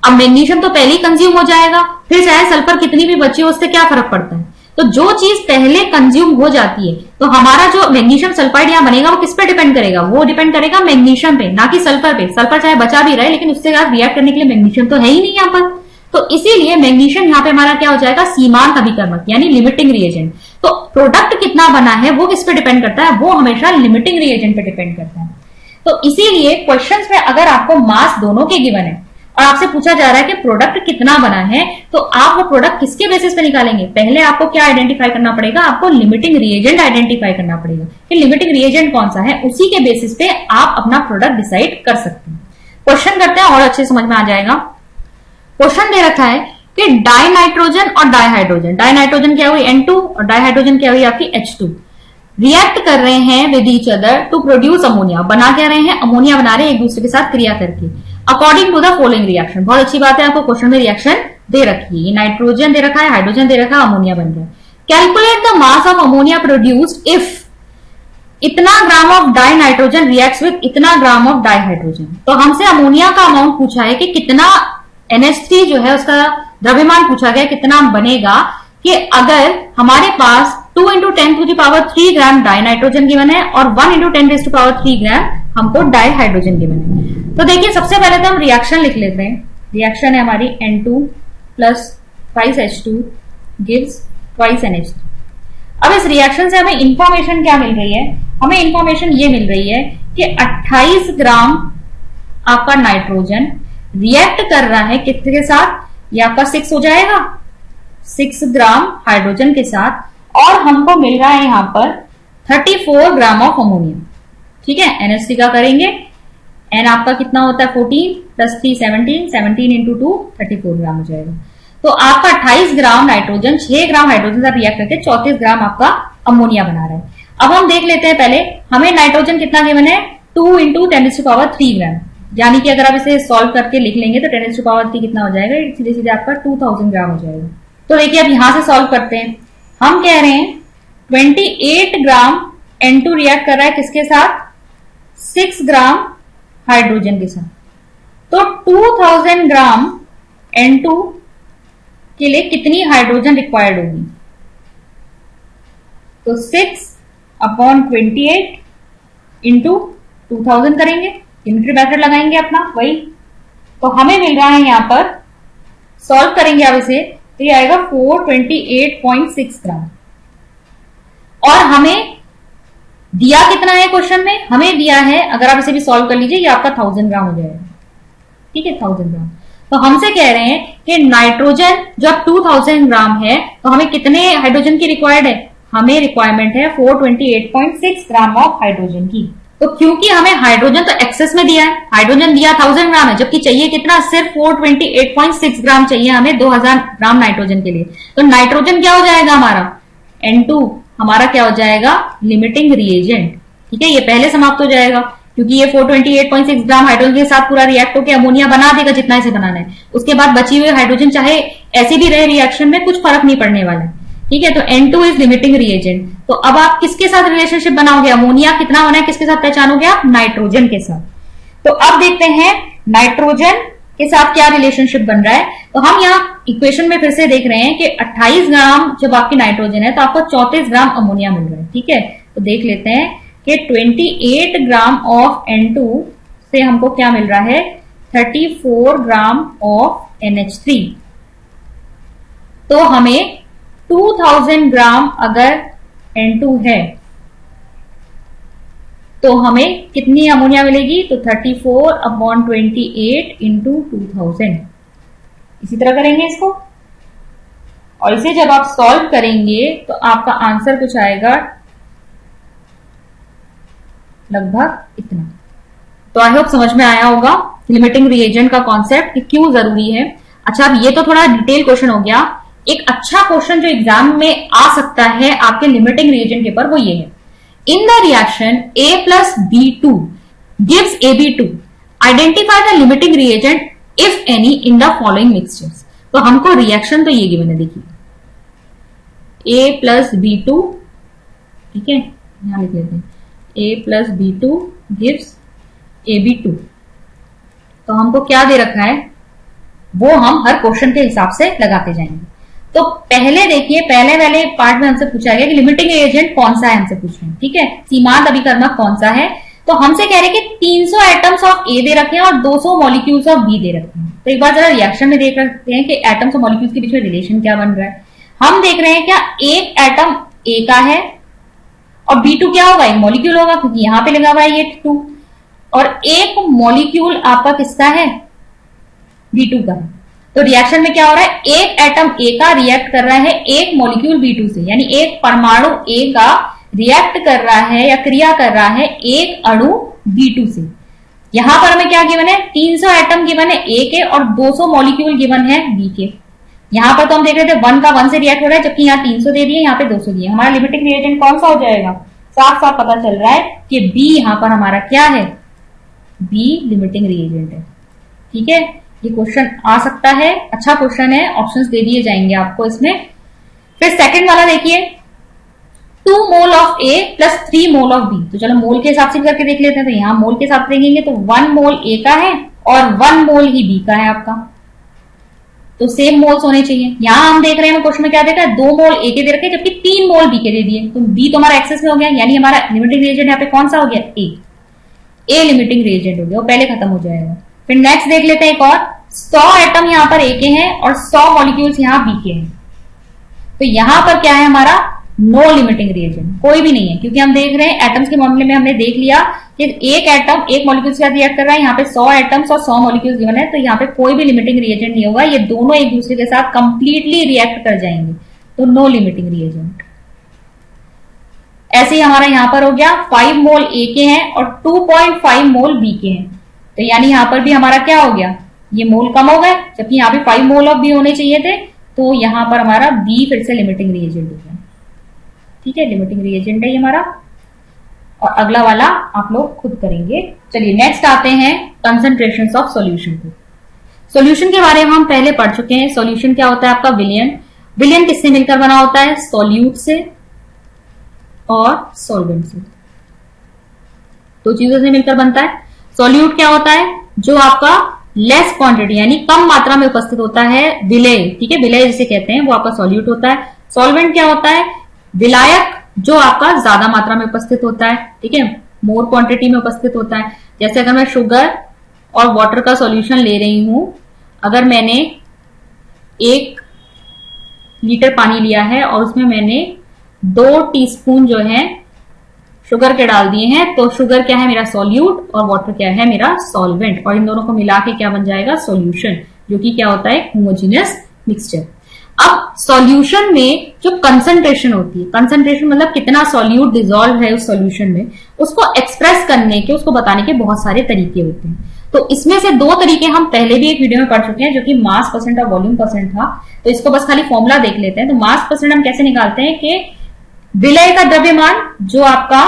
अब मैग्नीशियम तो पहले ही कंज्यूम हो जाएगा, फिर चाहे सल्फर कितनी भी बची हो उससे क्या फर्क पड़ता है। तो जो चीज पहले कंज्यूम हो जाती है, तो हमारा जो मैग्नीशियम सल्फाइड यहाँ बनेगा वो किस पे डिपेंड करेगा, वो डिपेंड करेगा मैग्नीशियम पे, ना कि सल्फर पे। सल्फर चाहे बचा भी रहे लेकिन उससे रिएक्ट करने के लिए मैग्नीशियम तो है ही नहीं यहाँ पर, तो इसीलिए मैग्नीशियम यहाँ पे हमारा क्या हो जाएगा, सीमांत अभिकर्मक यानी लिमिटिंग रिएजेंट। तो प्रोडक्ट कितना बना है वो किस पे डिपेंड करता है, वो हमेशा लिमिटिंग रिएजेंट पे डिपेंड करता है। तो इसीलिए क्वेश्चंस में अगर आपको मास दोनों के गिवन है और आपसे पूछा जा रहा है कि प्रोडक्ट कितना बना है, तो आप वो प्रोडक्ट किसके बेसिस पे निकालेंगे, पहले आपको क्या आइडेंटिफाई करना पड़ेगा, आपको लिमिटिंग रिएजेंट आइडेंटिफाई करना पड़ेगा कि लिमिटिंग रिएजेंट कौन सा है, उसी के बेसिस पे आप अपना प्रोडक्ट डिसाइड कर सकते हैं। क्वेश्चन करते हैं और अच्छे समझ में आ जाएगा। क्वेश्चन दे रखा है कि डाई नाइट्रोजन और डाई हाइड्रोजन, डाई नाइट्रोजन क्या हुई N2 और डाई हाइड्रोजन क्या हुई आपकी H2, रिएक्ट कर रहे हैं with each other to produce ammonia, बना क्या रहे हैं, अमोनिया बना रहे हैं एक दूसरे के साथ क्रिया करके, according to the following reaction. बहुत अच्छी बात है, आपको क्वेश्चन में रिएक्शन दे रखी है, ये नाइट्रोजन दे रखा है, हाइड्रोजन दे रखा है, अमोनिया बन रहा है। Calculate the mass of ammonia produced if इतना gram of dinitrogen reacts with इतना ग्राम ऑफ डाई हाइड्रोजन। तो हमसे अमोनिया का अमाउंट पूछा है कि कितना NH3 जो है उसका द्रव्यमान पूछा गया कितना बनेगा, कि अगर हमारे पास 2 × 10⁻³ ग्राम डाई नाइट्रोजन गिवन है और 1 × 10⁻³ ग्राम हमको डाई हाइड्रोजन गिवन है। तो देखिए सबसे पहले तो हम रिएक्शन लिख लेते हैं। रिएक्शन है हमारी N2 + 5H2 gives twice NH3। अब इस रिएक्शन से हमें इंफॉर्मेशन क्या मिल रही है, हमें इंफॉर्मेशन ये मिल रही है कि 28 ग्राम आपका नाइट्रोजन रिएक्ट कर रहा है किसके साथ, ये आपका 6 हो जाएगा, 6 ग्राम हाइड्रोजन के साथ, और हमको मिल रहा है यहां पर 34 ग्राम ऑफ अमोनिया। ठीक है, NH3 का करेंगे, N आपका कितना होता है 14 + 3 17, 17 × 2 34 ग्राम हो जाएगा। तो आपका 28 ग्राम नाइट्रोजन 6 ग्राम हाइड्रोजन से रिएक्ट करके 34 ग्राम आपका अमोनिया बना रहा है। अब हम देख लेते हैं पहले, हमें नाइट्रोजन कितना गिवन है 2 × 10⁻³ ग्राम, यानी कि अगर आप इसे सॉल्व करके लिख लेंगे तो 10⁻³ कितना हो जाएगा, सीधे सीधे आपका 2000 ग्राम हो जाएगा। तो देखिए अब यहां से सॉल्व करते हैं, हम कह रहे हैं 28 ग्राम N2 रिएक्ट कर रहा है किसके साथ, 6 ग्राम हाइड्रोजन के साथ, तो 2000 ग्राम N2 के लिए कितनी हाइड्रोजन रिक्वायर्ड होगी, तो 6/28 × 2000 करेंगे, यूनिटरी मेथड लगाएंगे अपना वही, तो हमें मिल रहा है यहां पर, सॉल्व करेंगे अब इसे तो ये आएगा 428.6 ग्राम। और हमें दिया कितना है क्वेश्चन में, हमें दिया है, अगर आप इसे भी सॉल्व कर लीजिए, ये आपका 1000 ग्राम हो जाएगा। ठीक है, 1000 ग्राम। तो हमसे कह रहे हैं कि नाइट्रोजन जो अब 2000 ग्राम है, तो हमें कितने हाइड्रोजन की रिक्वायर्ड है, हमें रिक्वायरमेंट है 428.6 ग्राम ऑफ हाइड्रोजन की। तो क्योंकि हमें हाइड्रोजन तो एक्सेस में दिया है, हाइड्रोजन दिया 1000 ग्राम है, जबकि चाहिए कितना, सिर्फ 428.6 ग्राम चाहिए हमें 2000 ग्राम नाइट्रोजन के लिए। तो नाइट्रोजन क्या हो जाएगा हमारा N2 हमारा क्या हो जाएगा, लिमिटिंग रिएजेंट। ठीक है, ये पहले समाप्त हो जाएगा क्योंकि ये 428.6 ग्राम हाइड्रोजन के साथ पूरा रिएक्ट होकर अमोनिया बना देगा जितना इसे बनाना है। उसके बाद बची हुई हाइड्रोजन चाहे ऐसे भी रहे रिएक्शन में, कुछ फर्क नहीं पड़ने वाला है। ठीक है, तो N2 इज लिमिटिंग रिएजेंट। तो अब आप किसके साथ रिलेशनशिप बनाओगे, अमोनिया कितना बना है किसके साथ पहचानोगे आप, नाइट्रोजन के साथ। तो अब देखते हैं नाइट्रोजन के साथ क्या रिलेशनशिप बन रहा है। तो हम यहाँ इक्वेशन में फिर से देख रहे हैं कि 28 ग्राम जब आपकी नाइट्रोजन है तो आपको 34 ग्राम अमोनिया मिल रहा है। ठीक है, तो देख लेते हैं कि 28 ग्राम ऑफ N2 से हमको क्या मिल रहा है, 34 ग्राम ऑफ NH3। तो हमें 2000 ग्राम अगर N2 है तो हमें कितनी अमोनिया मिलेगी, तो 34/28 इंटू 2000। इसी तरह करेंगे इसको, और इसे जब आप सॉल्व करेंगे तो आपका आंसर कुछ आएगा लगभग इतना। तो आई होप समझ में आया होगा लिमिटिंग रिएजेंट का कॉन्सेप्ट कि क्यों जरूरी है। अच्छा, अब ये तो थोड़ा डिटेल क्वेश्चन हो गया। एक अच्छा क्वेश्चन जो एग्जाम में आ सकता है आपके लिमिटिंग रिएजेंट के ऊपर वो ये है, in the reaction A plus B2 gives AB2, identify the limiting reagent if any in the following mixtures। तो हमको रिएक्शन तो ये गिवन है, देखिए A plus B2, ठीक है, यहां लिख लेते हैं A plus B2 gives AB2। तो हमको क्या दे रखा है वो हम हर क्वेश्चन के हिसाब से लगाते जाएंगे। तो पहले देखिए, पहले वाले पार्ट में हमसे पूछा गया कि लिमिटिंग एजेंट कौन सा है, हमसे पूछ रहे हैं। ठीक है, सीमांत अभिकर्मक कौन सा है, तो हमसे कह रहे हैं कि 300 एटम्स ऑफ ए दे रखे हैं और 200 मॉलिक्यूल्स ऑफ बी दे रखे हैं। तो एक बार जरा रिएक्शन में देख रखते हैं कि एटम्स और मॉलिक्यूल्स के बीच में रिलेशन क्या बन रहा है। हम देख रहे हैं क्या एक एटम ए का है और B2 क्या होगा, एक मॉलिक्यूल होगा क्योंकि यहां पे लगा हुआ है ये 2, और एक मॉलिक्यूल आपका किसका है, B2 का है। तो रिएक्शन में क्या हो रहा है, एक एटम ए का रिएक्ट कर रहा है एक मॉलिक्यूल B2 से, यानी एक परमाणु ए का रिएक्ट कर रहा है या क्रिया कर रहा है एक अणु B2 से। यहां पर हमें क्या गिवन है, 300 एटम गिवन है ए के और 200 मॉलिक्यूल गिवन है बी के। यहां पर तो हम देख रहे थे 1 का 1 से रिएक्ट हो रहा है, जबकि यहाँ 300 दे दिए, यहाँ पे 200 दिए। हमारा लिमिटिंग रिएजेंट कौन सा हो जाएगा, साफ साफ पता चल रहा है कि बी यहां पर हमारा क्या है, बी लिमिटिंग रिएजेंट है। ठीक है, ये क्वेश्चन आ सकता है, अच्छा क्वेश्चन है, ऑप्शंस दे दिए जाएंगे आपको इसमें। फिर सेकंड वाला देखिए, 2 mole of A plus 3 mole of B. तो चलो मोल के हिसाब से करके देख लेते हैं। तो यहां मोल के हिसाब से देखेंगे तो 1 मोल ए का है और 1 मोल ही बी का है आपका, तो सेम मोल्स होने चाहिए। यहां हम देख रहे हैं क्वेश्चन में क्या देखा है, 2 मोल ए के दे रखे जबकि 3 मोल बी के दे दिए, तो बी तो हमारा एक्सेस में हो गया, यानी हमारा लिमिटिंग रिएजेंट यहाँ पे कौन सा हो गया, ए लिमिटिंग रिएजेंट हो गया, वो पहले खत्म हो जाएगा। फिर नेक्स्ट देख लेते हैं एक और, 100 एटम यहां पर ए के हैं और 100 मॉलिक्यूल्स यहां बी के हैं। तो यहां पर क्या है हमारा, नो लिमिटिंग रिएजेंट, कोई भी नहीं है, क्योंकि हम देख रहे हैं एटम्स के मामले में हमने देख लिया कि एक एटम एक मॉलिक्यूल के साथ रिएक्ट कर रहा है, यहाँ पे 100 एटम्स और 100 मॉलिक्यूल्स गिवन है, तो यहाँ पे कोई भी लिमिटिंग रिएजेंट नहीं होगा, ये दोनों एक दूसरे के साथ कंप्लीटली रिएक्ट कर जाएंगे, तो नो लिमिटिंग रिएजेंट। ऐसे ही हमारा यहां पर हो गया 5 मोल ए के हैं और 2.5 मोल बी के हैं, तो यानी यहां पर भी हमारा क्या हो गया, ये मोल कम हो गए, जबकि यहाँ पे 5 मोल ऑफ बी होने चाहिए थे, तो यहां पर हमारा बी फिर से लिमिटिंग रिएजेंट हो गया। ठीक है, लिमिटिंग रिएजेंट है ये हमारा, और अगला वाला आप लोग खुद करेंगे। चलिए नेक्स्ट आते हैं कंसंट्रेशंस ऑफ सॉल्यूशन को। सॉल्यूशन के बारे में हम पहले पढ़ चुके हैं। सॉल्यूशन क्या होता है आपका, विलियन। विलियन किससे मिलकर बना होता है, सॉल्यूट से और सॉल्वेंट से, दो चीजों से मिलकर बनता है। सॉल्यूट क्या होता है, जो आपका लेस क्वांटिटी यानी कम मात्रा में उपस्थित होता है, विलय, ठीक है, विलय जिसे कहते हैं, वो आपका सॉल्यूट होता है। सॉल्वेंट क्या होता है, विलायक, जो आपका ज्यादा मात्रा में उपस्थित होता है, ठीक है, मोर क्वांटिटी में उपस्थित होता है। जैसे अगर मैं शुगर और वाटर का सॉल्यूशन ले रही हूं, अगर मैंने 1 लीटर पानी लिया है और उसमें मैंने 2 टीस्पून जो है शुगर के डाल दिए हैं, तो शुगर क्या है मेरा सॉल्यूट और वाटर क्या है मेरा सॉल्वेंट, और इन दोनों को मिला के क्या बन जाएगा, सॉल्यूशन, जो कि क्या होता है, होमोजेनियस मिक्सचर। अब सॉल्यूशन में जो कंसंट्रेशन होती है, कंसंट्रेशन मतलब कितना सॉल्यूट डिसॉल्व है उस सॉल्यूशन में, उसको एक्सप्रेस करने के, उसको बताने के बहुत सारे तरीके होते हैं। तो इसमें से 2 तरीके हम पहले भी एक वीडियो में पढ़ चुके हैं, जो कि मास परसेंट और वॉल्यूम परसेंट था। तो इसको बस खाली फॉर्मूला देख लेते हैं। तो मास परसेंट हम कैसे निकालते हैं कि विलय का द्रव्यमान जो आपका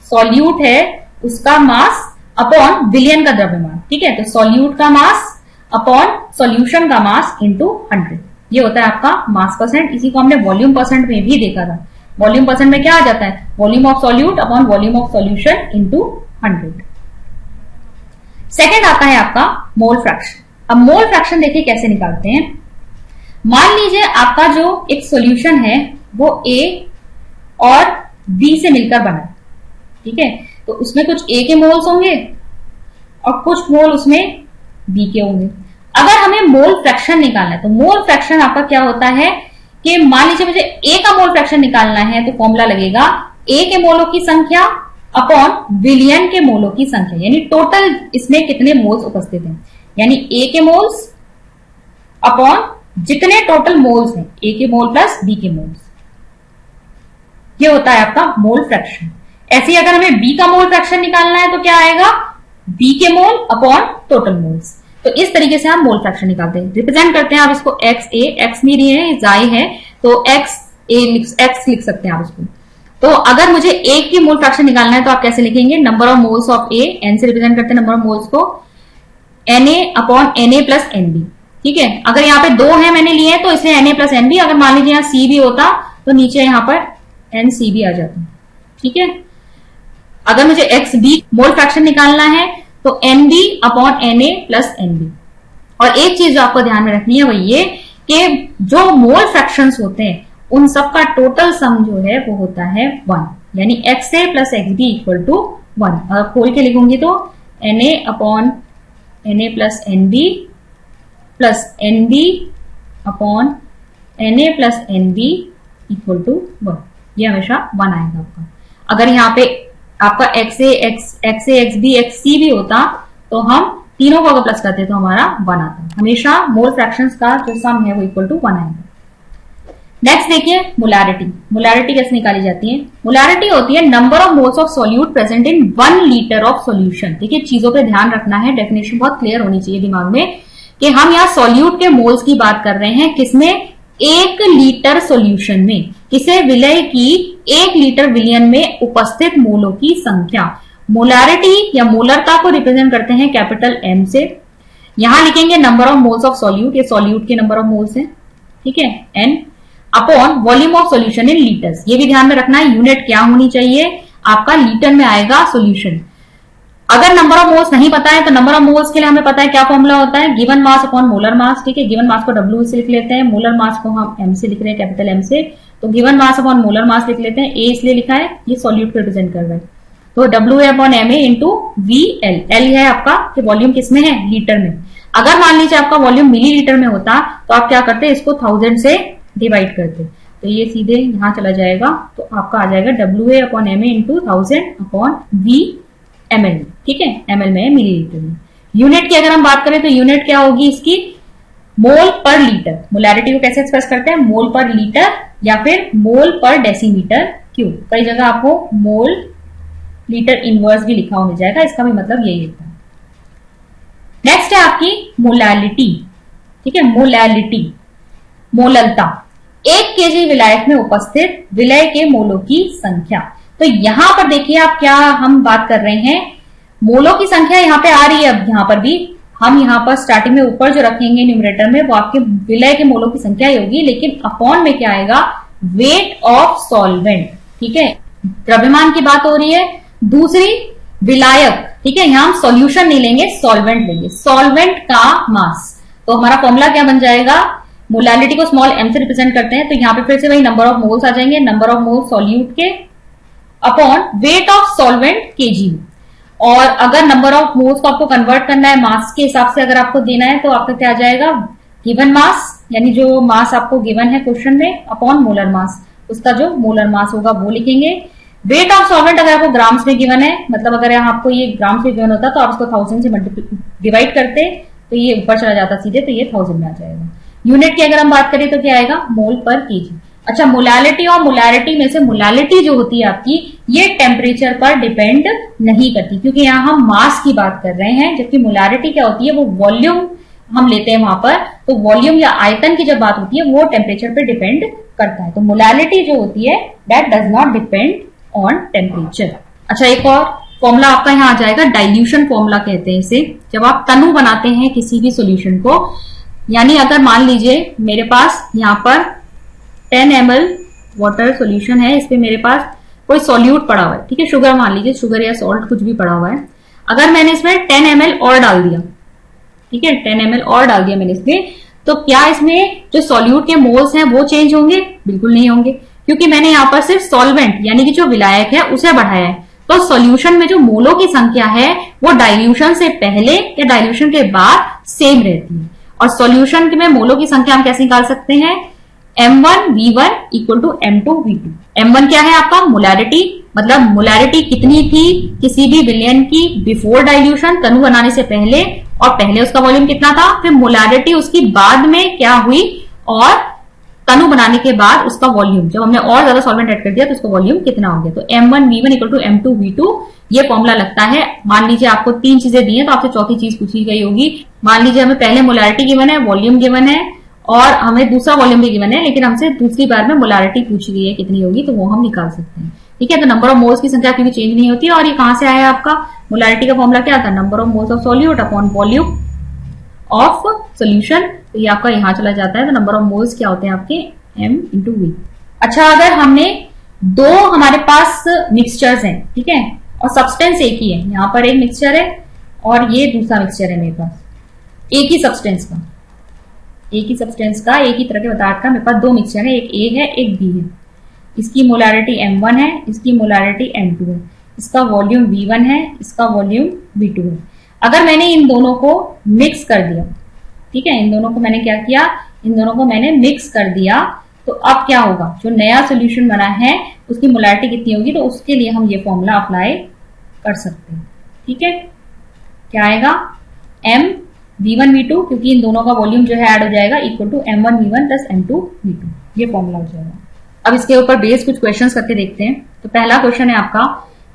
सॉल्यूट है उसका मास अपॉन विलयन का द्रव्यमान, ठीक है। तो सॉल्यूट का मास अपॉन सॉल्यूशन का मास इंटू 100, ये होता है आपका मास परसेंट। इसी को हमने वॉल्यूम परसेंट में भी देखा था। वॉल्यूम परसेंट में क्या आ जाता है, volume of solute upon volume of solution into 100। Second आता है आपका मोल फ्रैक्शन। अब मोल फ्रैक्शन देखिए कैसे निकालते हैं। मान लीजिए आपका जो एक सॉल्यूशन है वो A और B से मिलकर बना है, ठीक है। तो उसमें कुछ A के मोल्स होंगे और कुछ मोल उसमें B के होंगे। अगर हमें मोल फ्रैक्शन निकालना है तो मोल फ्रैक्शन आपका क्या होता है कि मान लीजिए मुझे A का मोल फ्रैक्शन निकालना है तो फॉर्मूला लगेगा A के मोलों की संख्या अपॉन विलयन के मोलों की संख्या, यानी टोटल इसमें कितने मोल्स उपस्थित हैं, यानी A के मोल्स अपॉन जितने टोटल मोल्स हैं, A के मोल प्लस B के मोल्स, ये होता है आपका मोल फ्रैक्शन। ऐसे ही अगर हमें B का मोल फ्रैक्शन निकालना है तो क्या आएगा, B के मोल अपॉन टोटल मोल्स। तो इस तरीके से हम मोल फ्रैक्शन निकालते हैं। रिप्रेजेंट करते हैं आप इसको एक्स नहीं है, जाई है, तो एक्स लिख सकते हैं आप इसको। तो अगर मुझे A की मोल फ्रैक्शन निकालना है तो आप कैसे लिखेंगे, number of moles of A, N से रिप्रेजेंट करते हैं नंबर ऑफ मोल्स को, Na upon Na plus Nb, ठीक है। अगर यहाँ पे 2 है मैंने लिए तो इसलिए Na प्लस Nb। अगर मान लीजिए यहाँ C भी होता तो नीचे यहाँ पर NC भी आ जाता, ठीक है। अगर मुझे XB मोल फ्रैक्शन निकालना है तो NB upon Na plus Nb। और एक चीज जो आपको ध्यान में रखनी है वो ये कि जो मोल फ्रैक्शंस होते हैं उन सबका टोटल सम जो है वो होता है 1, यानी XA plus XB equal to 1। अगर खोल के लिखूंगी तो Na upon Na plus Nb plus Nb upon Na plus Nb equal to 1, ये हमेशा 1 आएगा आपका। अगर यहाँ पे आपका XA XB XC भी होता तो हम तीनों को अगर प्लस करते तो हमारा 1 आता। हमेशा मोल फ्रैक्शंस का जो सम है वो इक्वल टू 1 आएगा। नेक्स्ट देखिए मोलैरिटी। मोलैरिटी कैसे निकाली जाती है, मोलैरिटी होती है number of moles of solute present in 1 litre of solution. देखिए चीजों पे ध्यान रखना है, डेफिनेशन बहुत क्लियर होनी चाहिए दिमाग में कि हम यहाँ सॉल्यूट के मोल्स की बात कर रहे हैं, किसमें, 1 लीटर सॉल्यूशन में, किसे, विलय की 1 लीटर विलयन में उपस्थित मोलों की संख्या। मोलैरिटी या मोलरता को रिप्रेजेंट करते हैं कैपिटल M से। यहां लिखेंगे number of moles of solute, ये सॉल्यूट के नंबर ऑफ मोल्स हैं, ठीक है, N upon volume of solution in litres. ये भी ध्यान में रखना है यूनिट क्या होनी चाहिए, आपका लीटर में आएगा सॉल्यूशन। अगर नंबर ऑफ मोल्स नहीं पता है तो नंबर ऑफ मोल्स के लिए हमें पता है क्या फॉर्मूला होता है, given mass upon molar mass, ठीक है। गिवन मास को W से लिख लेते हैं, मोलर मास को हम M से लिख रहे हैं, कैपिटल M से। तो given mass upon molar mass लिख लेते हैं, A इसलिए लिखा है ये सॉल्यूट को रिप्रेजेंट कर रहा है, तो WA upon MA into VL। L है आपका कि वॉल्यूम किसमें है, लीटर में। अगर मान लीजिए आपका वॉल्यूम मिलीलीटर में होता तो आप क्या करते, इसको 1000 से डिवाइड करते, तो ये सीधे यहां चला जाएगा, तो आपका आ जाएगा WA upon MA into 1000 upon VML, ठीक है। ML में है, मिलीलीटर में। यूनिट की अगर हम बात करें तो यूनिट क्या होगी इसकी, मोल पर लीटर। मोलैरिटी को कैसे एक्सप्रेस करते हैं, मोल पर लीटर या फिर मोल पर डेसीमीटर क्यूब। कई जगह आपको मोल लीटर इनवर्स भी लिखा हो जाएगा, इसका भी मतलब यही होता है। नेक्स्ट है आपकी मोलैलिटी, ठीक है। मोलैलिटी, मोललता, 1 केजी विलायक में उपस्थित विलय के मोलों की संख्या। तो यहां पर देखिए आप क्या हम बात कर रहे हैं, मोलों की संख्या यहां पे आ रही है। अब यहां पर भी हम यहां पर स्टार्टिंग में ऊपर जो रखेंगे न्यूमरेटर में वो आपके विलय के मोलों की संख्या ही होगी, लेकिन अपॉन में क्या आएगा, वेट ऑफ सॉल्वेंट, ठीक है। द्रव्यमान की बात हो रही है। दूसरी विलायक, ठीक है, यहां हम सॉल्यूशन नहीं लेंगे, सॉल्वेंट लेंगे, सॉल्वेंट का मास। तो हमारा फॉर्मूला क्या बन जाएगा, मोलैलिटी को स्मॉल m से रिप्रेजेंट करते हैं, तो यहां पे फिर से वही नंबर ऑफ मोल्स आ जाएंगे, नंबर ऑफ मोल्स सॉल्यूट के upon weight of solvent KG. और अगर नंबर ऑफ मोल्स को आपको कन्वर्ट करना है मास के हिसाब से अगर आपको देना है तो आपका क्या आ जाएगा, गिवन मास, यानी जो मास आपको गिवन है क्वेश्चन में, अपॉन मोलर मास, उसका जो मोलर मास होगा वो लिखेंगे। वेट ऑफ सॉल्वेंट अगर आपको ग्राम्स में गिवन है, मतलब अगर यहाँ आपको ये ग्राम्स में गिवन होता तो आप इसको 1000 से डिवाइड करते तो ये ऊपर चला जाता सीधे, तो ये 1000 में आ जाएगा। यूनिट की अगर हम बात करें तो क्या आएगा, मोल पर केजी। अच्छा, मोलैलिटी और मोलैरिटी में से मोलैलिटी जो होती है आपकी, ये टेम्परेचर पर डिपेंड नहीं करती, क्योंकि यहाँ हम मास की बात कर रहे हैं, जबकि मोलैरिटी क्या होती है, वो वॉल्यूम हम लेते हैं वहां पर। तो वॉल्यूम या आयतन की जब बात होती है वो टेम्परेचर पर डिपेंड करता है। तो मोलैलिटी जो होती है that does not depend on temperature. अच्छा, एक और फॉर्मूला आपका यहाँ आ जाएगा, डाइल्यूशन फॉर्मूला कहते हैं इसे। जब आप तनु बनाते हैं किसी भी सॉल्यूशन को, यानी अगर मान लीजिए मेरे पास यहाँ पर 10 ml वाटर सॉल्यूशन है, इस पे मेरे पास कोई सॉल्यूट पड़ा हुआ है, ठीक है, शुगर मान लीजिए, शुगर या सॉल्ट कुछ भी पड़ा हुआ है। अगर मैंने इसमें 10 ml और डाल दिया, ठीक है, 10 ml और डाल दिया मैंने इसमें, तो क्या इसमें जो सॉल्यूट के मोल्स हैं वो चेंज होंगे? बिल्कुल नहीं होंगे, क्योंकि मैंने यहाँ पर सिर्फ सॉल्वेंट यानी कि जो विलायक है उसे बढ़ाया है। तो सॉल्यूशन में जो मोलों की संख्या है वो डाइल्यूशन से पहले या डाइल्यूशन के बाद सेम रहती है। और सॉल्यूशन में मोलों की संख्या हम कैसे निकाल सकते हैं? M1V1 equal to M2V2। M1 क्या है आपका? मोलैरिटी, मतलब मोलैरिटी कितनी थी किसी भी विलयन की बिफोर डाइल्यूशन, तनु बनाने से पहले, और पहले उसका वॉल्यूम कितना था, फिर मोलैरिटी उसकी बाद में क्या हुई, और तनु बनाने के बाद उसका वॉल्यूम, जब हमने और ज्यादा सॉल्वेंट ऐड कर दिया तो उसका वॉल्यूम कितना हो गया। तो M1V1 इक्वल टू M2V2 ये फॉर्मूला लगता है। मान लीजिए आपको 3 चीजें दी हैं तो आपसे चौथी चीज पूछी गई होगी। मान लीजिए हमें पहले मोलैरिटी गिवन है, वॉल्यूम गिवन है, और हमें दूसरा वॉल्यूम भी गिवन है, लेकिन हमसे दूसरी बार में मोलैरिटी पूछी गई है कितनी होगी, तो वो हम निकाल सकते हैं। ठीक है, तो नंबर ऑफ मोल्स की संख्या कभी चेंज नहीं होती। और ये कहां से आया आपका? मोलैरिटी का फॉर्मूला क्या था? Number of moles of solute upon volume of solution. तो ये आपका यहां चला जाता है। तो नंबर ऑफ मोल्स क्या होते हैं आपके? M into V। अच्छा, अगर हमने दो हमारे पास मिक्सचर्स हैं, ठीक है, और सब्सटेंस एक ही है, यहां पर एक मिक्सचर है और ये दूसरा मिक्सचर है मेरे पास, एक ही सब्सटेंस का, एक ही सब्सटेंस का, एक ही तरह के पदार्थ का मेरे पास दो मिक्सचर है, एक A है एक B है। इसकी मोलैरिटी M1 है, इसकी मोलैरिटी M2 है, इसका वॉल्यूम V1 है, इसका वॉल्यूम V2 है। अगर मैंने इन दोनों को मिक्स कर दिया, ठीक है, इन दोनों को मैंने क्या किया? इन दोनों को मैंने मिक्स कर दिया, तो अब क्या होगा? जो नया सॉल्यूशन बना है उसकी मोलैरिटी कितनी होगी? तो उसके लिए हम ये फॉर्मूला अप्लाई कर सकते हैं। ठीक है, क्या आएगा? M V1V2, क्योंकि इन दोनों का वॉल्यूम जो है ऐड हो जाएगा, equal to M1V1 plus M2V2। ये फॉर्मूला हो जाएगा। अब इसके ऊपर बेस कुछ क्वेश्चंस करके देखते हैं। तो पहला क्वेश्चन है आपका,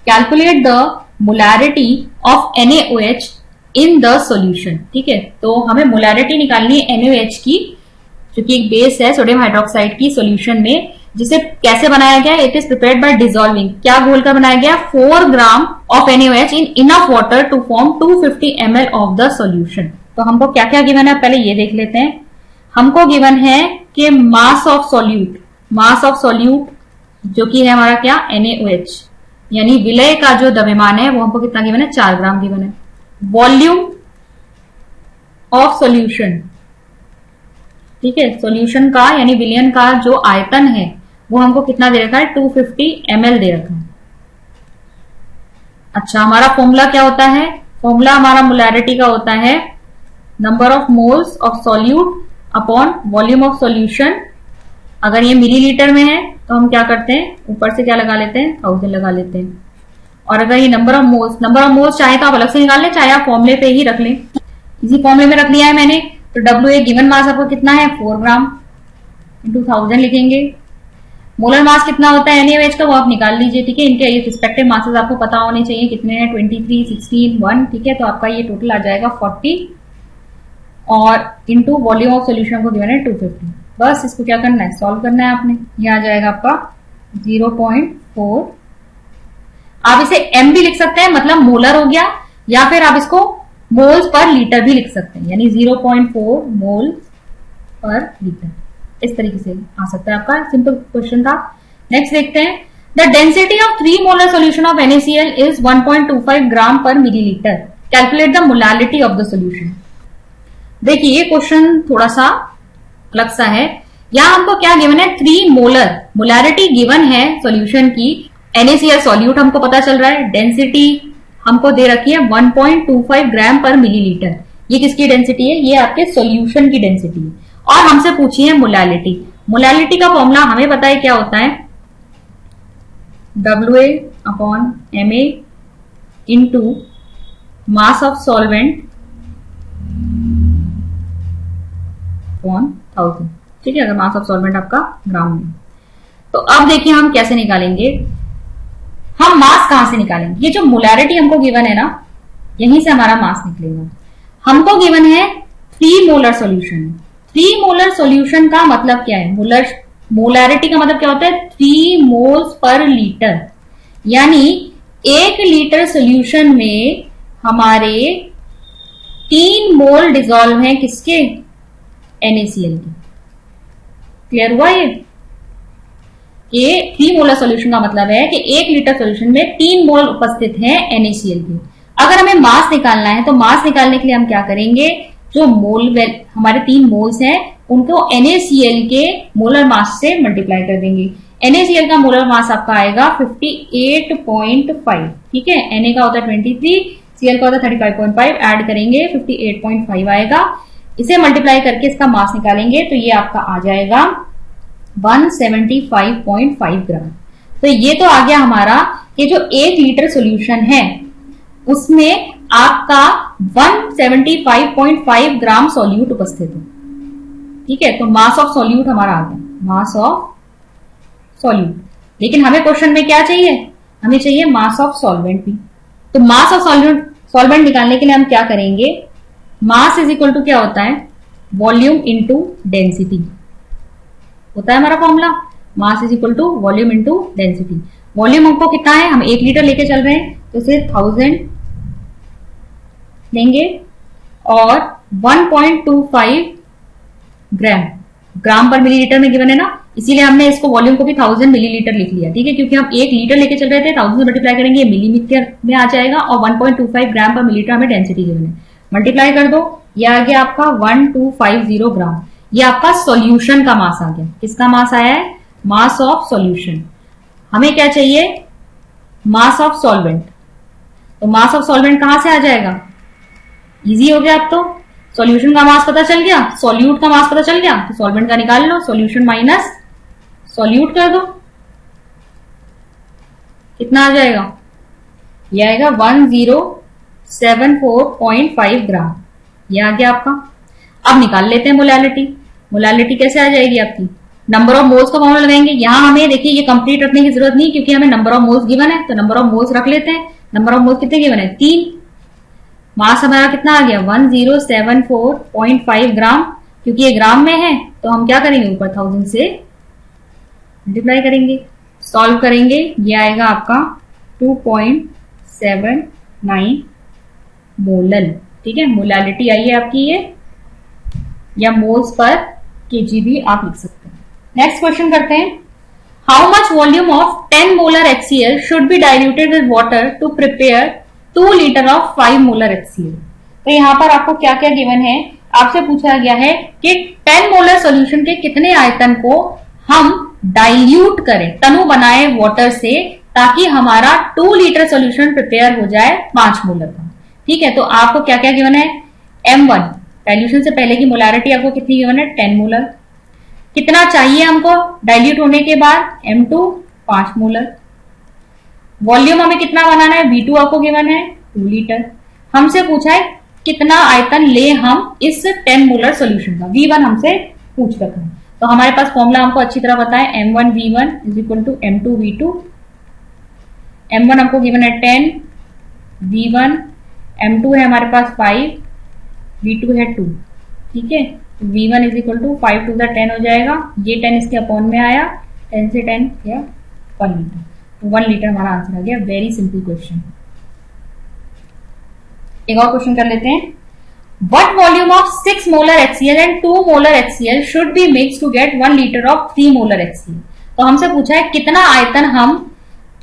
calculate the molarity of NaOH in the solution. ठीक है, तो हमें मोलैरिटी निकालनी है NaOH की, जो कि एक बेस है सोडियम हाइड्रोक्साइड की सॉल्यूशन में, जिसे कैसे बनाया गया? It is prepared by dissolving. क्या घोलकर बनाया गया? 4 gram of NaOH in enough water to form 250 ml of the solution. तो हमको क्या क्या गिवन है पहले ये देख लेते हैं। हमको गिवन है कि mass of solute, mass of solute जो कि है हमारा क्या? NaOH, यानी विलय का जो द्रव्यमान है वो हमको कितना गिवन है? 4 ग्राम गिवन है। वॉल्यूम ऑफ सॉल्यूशन, ठीक है, सॉल्यूशन का यानी विलयन का जो आयतन है वो हमको कितना दे रखा है? 250 ml दे रखा है। अच्छा, हमारा फॉर्मूला क्या होता है? फॉर्मूला हमारा मोलैरिटी का होता है number of moles of solute upon volume of solution. अगर ये मिलीलीटर में है तो हम क्या करते हैं? ऊपर से क्या लगा लेते हैं? 1000 लगा लेते हैं। और अगर ये नंबर ऑफ मोल्स चाहे तो आप अलग से निकाल लें, चाहे आप फॉर्मूले पे ही रख लें। इसी फॉर्मूले में रख लिया है मैंने। तो WA गिवन मास आपको कितना है? 4 ग्राम इंटू 1000 लिखेंगे। मोलर मास कितना होता है NaOH का वो आप निकाल लीजिए। ठीक है, इनके ये रिस्पेक्टिव मासेस आपको पता होने चाहिए कितने हैं, 23, 16, 1। ठीक है, तो आपका ये टोटल आ जाएगा 40 और इंटू वॉल्यूम ऑफ सोल्यूशन को गिवन है 250। बस इसको क्या करना है? सॉल्व करना है आपने। ये आ जाएगा आपका 0.4। आप इसे M भी लिख सकते हैं, मतलब मोलर हो गया, या फिर आप इसको मोल्स पर लीटर भी लिख सकते हैं, यानी 0.4 मोल्स पर लीटर। इस तरीके से आ सकता है आपका। सिंपल क्वेश्चन था। नेक्स्ट देखते हैं। The density of 3 molar solution of NaCl is 1.25 ग्राम पर millilitre. Calculate the molarity of the solution. देखिए, ये क्वेश्चन थोड़ा सा अलग सा है। यहां हमको क्या गिवन है? 3 मोलर मोलैरिटी गिवन है सोल्यूशन की। NaCl सॉल्यूट हमको पता चल रहा है। डेंसिटी हमको दे रखी है 1.25 ग्राम पर मिलीलीटर। ये किसकी डेंसिटी है? ये आपके सॉल्यूशन की डेंसिटी है। और हमसे पूछी है मोलैलिटी। मोलैलिटी का फॉर्मूला हमें पता है क्या होता है? WA upon MA into mass of solvent upon 1000। ठीक है, अगर मास ऑफ सॉल्वेंट आपका ग्राम में। तो अब देखिए हम कैसे निकालेंगे। हम मास कहां से निकालेंगे? ये जो मोलैरिटी हमको गिवन है ना, यहीं से हमारा मास निकलेगा। हमको गिवन है 3 मोलर सॉल्यूशन। 3 मोलर सॉल्यूशन का मतलब क्या है? मोलर मोलारिटी का मतलब क्या होता है? 3 मोल्स पर लीटर, यानी 1 लीटर सोल्यूशन में हमारे 3 मोल डिसॉल्व हैं किसके? NaCl के। क्लियर हुआ ये 3 मोलर सोल्यूशन का मतलब है कि 1 लीटर सोल्यूशन में 3 मोल उपस्थित हैं NaCl के। अगर हमें मास निकालना है तो मास निकालने के लिए हम क्या करेंगे? जो मोल हमारे 3 मोल्स हैं उनको NaCl के मोलर मास से मल्टीप्लाई कर देंगे। NaCl का मोलर मास आपका आएगा 58.5, ठीक है। Na का होता है 23, Cl का होता है 35.5, ऐड करेंगे 58.5 आएगा। इसे मल्टीप्लाई करके इसका मास निकालेंगे तो ये आपका आ जाएगा 175.5 ग्राम। तो ये तो आ गया हमारा कि जो 1 लीटर सोल्यूशन है उसमें आपका 175.5 ग्राम सॉल्यूट उपस्थित है, ठीक है। तो मास ऑफ सॉल्यूट हमारा आ गया, मास ऑफ सॉल्यूट। लेकिन हमें क्वेश्चन में क्या चाहिए? हमें चाहिए मास ऑफ सॉल्वेंट भी। तो मास ऑफ सॉल्वेंट निकालने के लिए हम क्या करेंगे? मास इज इक्वल टू क्या होता है? वॉल्यूम इंटू डेंसिटी होता है हमारा formula. Mass is equal to volume into density. Volume हमको कितना है? हम 1 लीटर लेके चल रहे हैं तो इसे 1000 लेंगे और 1.25 ग्राम पर मिलीलीटर में गिवन है ना, इसीलिए हमने इसको वॉल्यूम को भी 1000 मिलीलीटर लिख लिया, ठीक है। क्योंकि हम 1 लीटर लेके चल रहे थे, 1000 से मल्टीप्लाई करेंगे ये मिलीमीटर में आ जाएगा और 1.25 ग्राम पर मिलीलीटर हमें डेंसिटी गिवन है। मल्टीप्लाई कर दो, ये आ गया आपका 1250 ग्राम। ये आपका सॉल्यूशन का मास आ गया। किसका मास आया है? Mass of solution. हमें क्या चाहिए? Mass of solvent. तो मास ऑफ सॉल्वेंट कहां से आ जाएगा? इजी हो गया। अब तो सॉल्यूशन का मास पता चल गया, सॉल्यूट का मास पता चल गया, तो सॉल्वेंट का निकाल लो। सॉल्यूशन माइनस सॉल्यूट कर दो, कितना आ जाएगा? ये आएगा 1074.5 ग्राम। ये आ गया आपका। अब निकाल लेते हैं मोलालिटी। मोलालिटी कैसे आ जाएगी आपकी? नंबर ऑफ मोल्स का फॉर्मूला लगाएंगे। यहां हमें देखिए ये कंप्लीट रखने की जरूरत नहीं क्योंकि हमें नंबर ऑफ मोल्स गिवन है, तो नंबर ऑफ मोल्स रख लेते हैं। नंबर ऑफ मोल्स कितने गिवन है? 3। मास हमारा कितना आ गया? 1074.5 ग्राम। क्योंकि ये ग्राम में है तो हम क्या करेंगे? ऊपर 1000 से मल्टीप्लाई करेंगे, सॉल्व करेंगे। ये आएगा आपका 2.79 मोलल, ठीक है। मोलालिटी आई है आपकी ये, या मोल्स पर केजी भी आप लिख सकते हैं। नेक्स्ट क्वेश्चन करते हैं। How much volume of 10 molar HCl should be diluted with water to prepare 2 litre of 5 molar HCl। तो यहां पर आपको क्या क्या गिवन है? आपसे पूछा गया है कि 10 मोलर सोल्यूशन के कितने आयतन को हम डाइल्यूट करें, तनु बनाए वाटर से, ताकि हमारा 2 लीटर सोल्यूशन प्रिपेयर हो जाए 5 मोलर का, ठीक है। तो आपको क्या क्या गिवन है? M1 डाइल्यूशन से पहले की मोलारिटी आपको कितनी गिवन है? 10 मोलर। कितना चाहिए हमको डाइल्यूट होने के बाद? M2 5 molar. वॉल्यूम हमें कितना बनाना है? V2 आपको गिवन है 2 लीटर। हमसे पूछा है कितना आयतन ले हम इस 10 मोलर सोल्यूशन का, V1 हमसे पूछ रखा है। तो हमारे पास फॉर्मूला हमको अच्छी तरह पता है, M1 V1 is equal to M2 V2। M1 हमको गिवन है 10, V1, M2 है हमारे पास 5, V2 है 2, ठीक है। V1 is equal to 5 to 10 हो जाएगा। ये 10 इसके अपॉन में आया, 10 से 10 क्या? 1 लीटर। तो 1 लीटर हमारा आंसर आ गया। Very simple question. एक और क्वेश्चन कर लेते हैं। What volume of 6 molar HCl and 2 molar HCl should be mixed to get 1 liter of 3 molar HCl? तो हमसे पूछा है कितना आयतन हम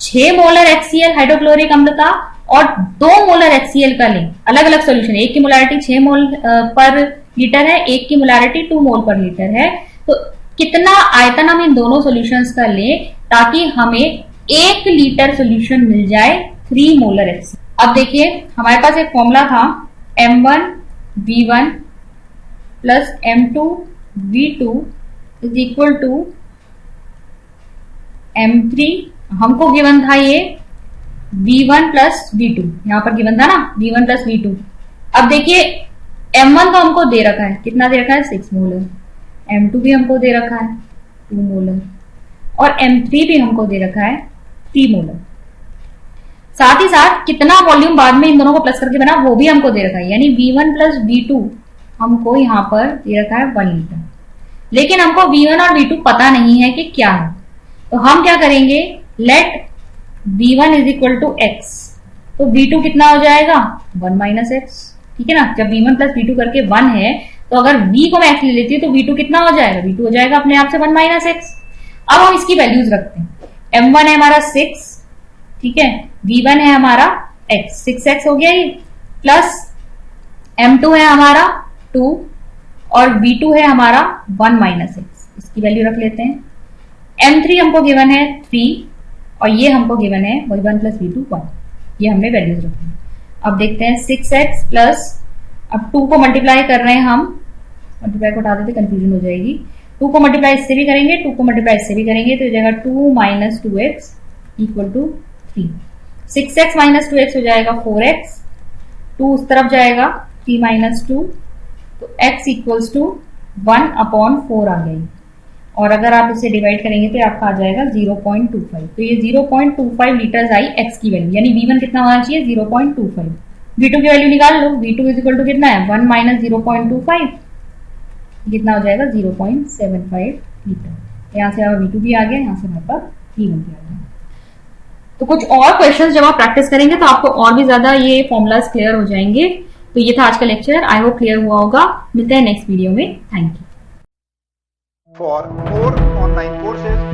6 मोलर HCl हाइड्रोक्लोरिक अम्ल का और 2 मोलर HCl का लें। अलग अलग सोल्यूशन, एक की मोलारिटी 6 मोल पर लीटर है, एक की मोलारिटी 2 मोल पर लीटर है। तो कितना आयतन हम इन दोनों सोल्यूशंस का लें ताकि हमें 1 लीटर सोल्यूशन मिल जाए 3 मोलर HCl। अब देखिए हमारे पास एक फॉर्मूला था, M1 V1 plus M2 V2 is equal to M3। हमको गिवन था ये V1 प्लस V2, यहां पर गिवन था ना V1 प्लस V2। अब देखिए M1 तो हमको दे रखा है, कितना दे रखा है? 6 मोलर। M2 भी हमको दे रखा है 2 मोलर और M3 भी हमको दे रखा है 3 मोलर। साथ ही साथ कितना वॉल्यूम बाद में इन दोनों को प्लस करके बना वो भी हमको दे रखा है, यानी V1 प्लस V2 हमको यहां पर दे रखा है 1 लीटर। लेकिन हमको V1 और V2 पता नहीं है कि क्या है, तो हम क्या करेंगे, let V1 is equal to X, तो V2 कितना हो जाएगा 1 माइनस एक्स, ठीक है ना। जब V1 प्लस V2 करके 1 है, तो अगर V को मैं एक्स ले लेती हूँ तो V2 कितना हो जाएगा, V2 हो जाएगा अपने आप से 1 माइनस एक्स। अब हम इसकी वैल्यूज रखते हैं, M1 है हमारा 6, ठीक है, V1 है हमारा x, 6x हो गया ये, प्लस M2 है हमारा 2 और V2 है हमारा 1 माइनस एक्स, इसकी वैल्यू रख लेते हैं। M3 हमको गिवन है 3 और ये हमको गिवन है V1 प्लस V2 1, ये हमने वैल्यूज रखी। अब देखते हैं 6x प्लस, अब 2 को मल्टीप्लाई कर रहे हैं हम, मल्टीप्लाई को हटा देते कंफ्यूजन हो जाएगी, 2 को मल्टीप्लाई इससे भी करेंगे, 2 को मल्टीप्लाई इससे भी करेंगे, तो हो जाएगा 2 minus 2x equal to 3, 6x minus 2x हो जाएगा 4x, 2 उस तरफ जाएगा 3 माइनस 2, तो x इक्वल्स टू 1 अपॉन 4 आ गई, और अगर आप इसे डिवाइड करेंगे तो आपका आ जाएगा 0.25, तो ये 0.25 लीटर्स आई x की वैल्यू, यानी V1 कितना होना चाहिए 0.25। V2 की वैल्यू निकाल लो, V2 इज इक्वल टू कितना है 1 माइनस 0.25, कितना हो जाएगा 0.75 लीटर। यहाँ से हमारा V2 भी आ गया, यहाँ से हमारे पास V1 भी आ गया। तो कुछ और क्वेश्चंस जब आप प्रैक्टिस करेंगे तो आपको और भी ज्यादा ये फॉर्मूलाज क्लियर हो जाएंगे। तो ये था आज का लेक्चर, आई होप क्लियर हुआ होगा। मिलते हैं नेक्स्ट वीडियो में, thank you. For more online courses,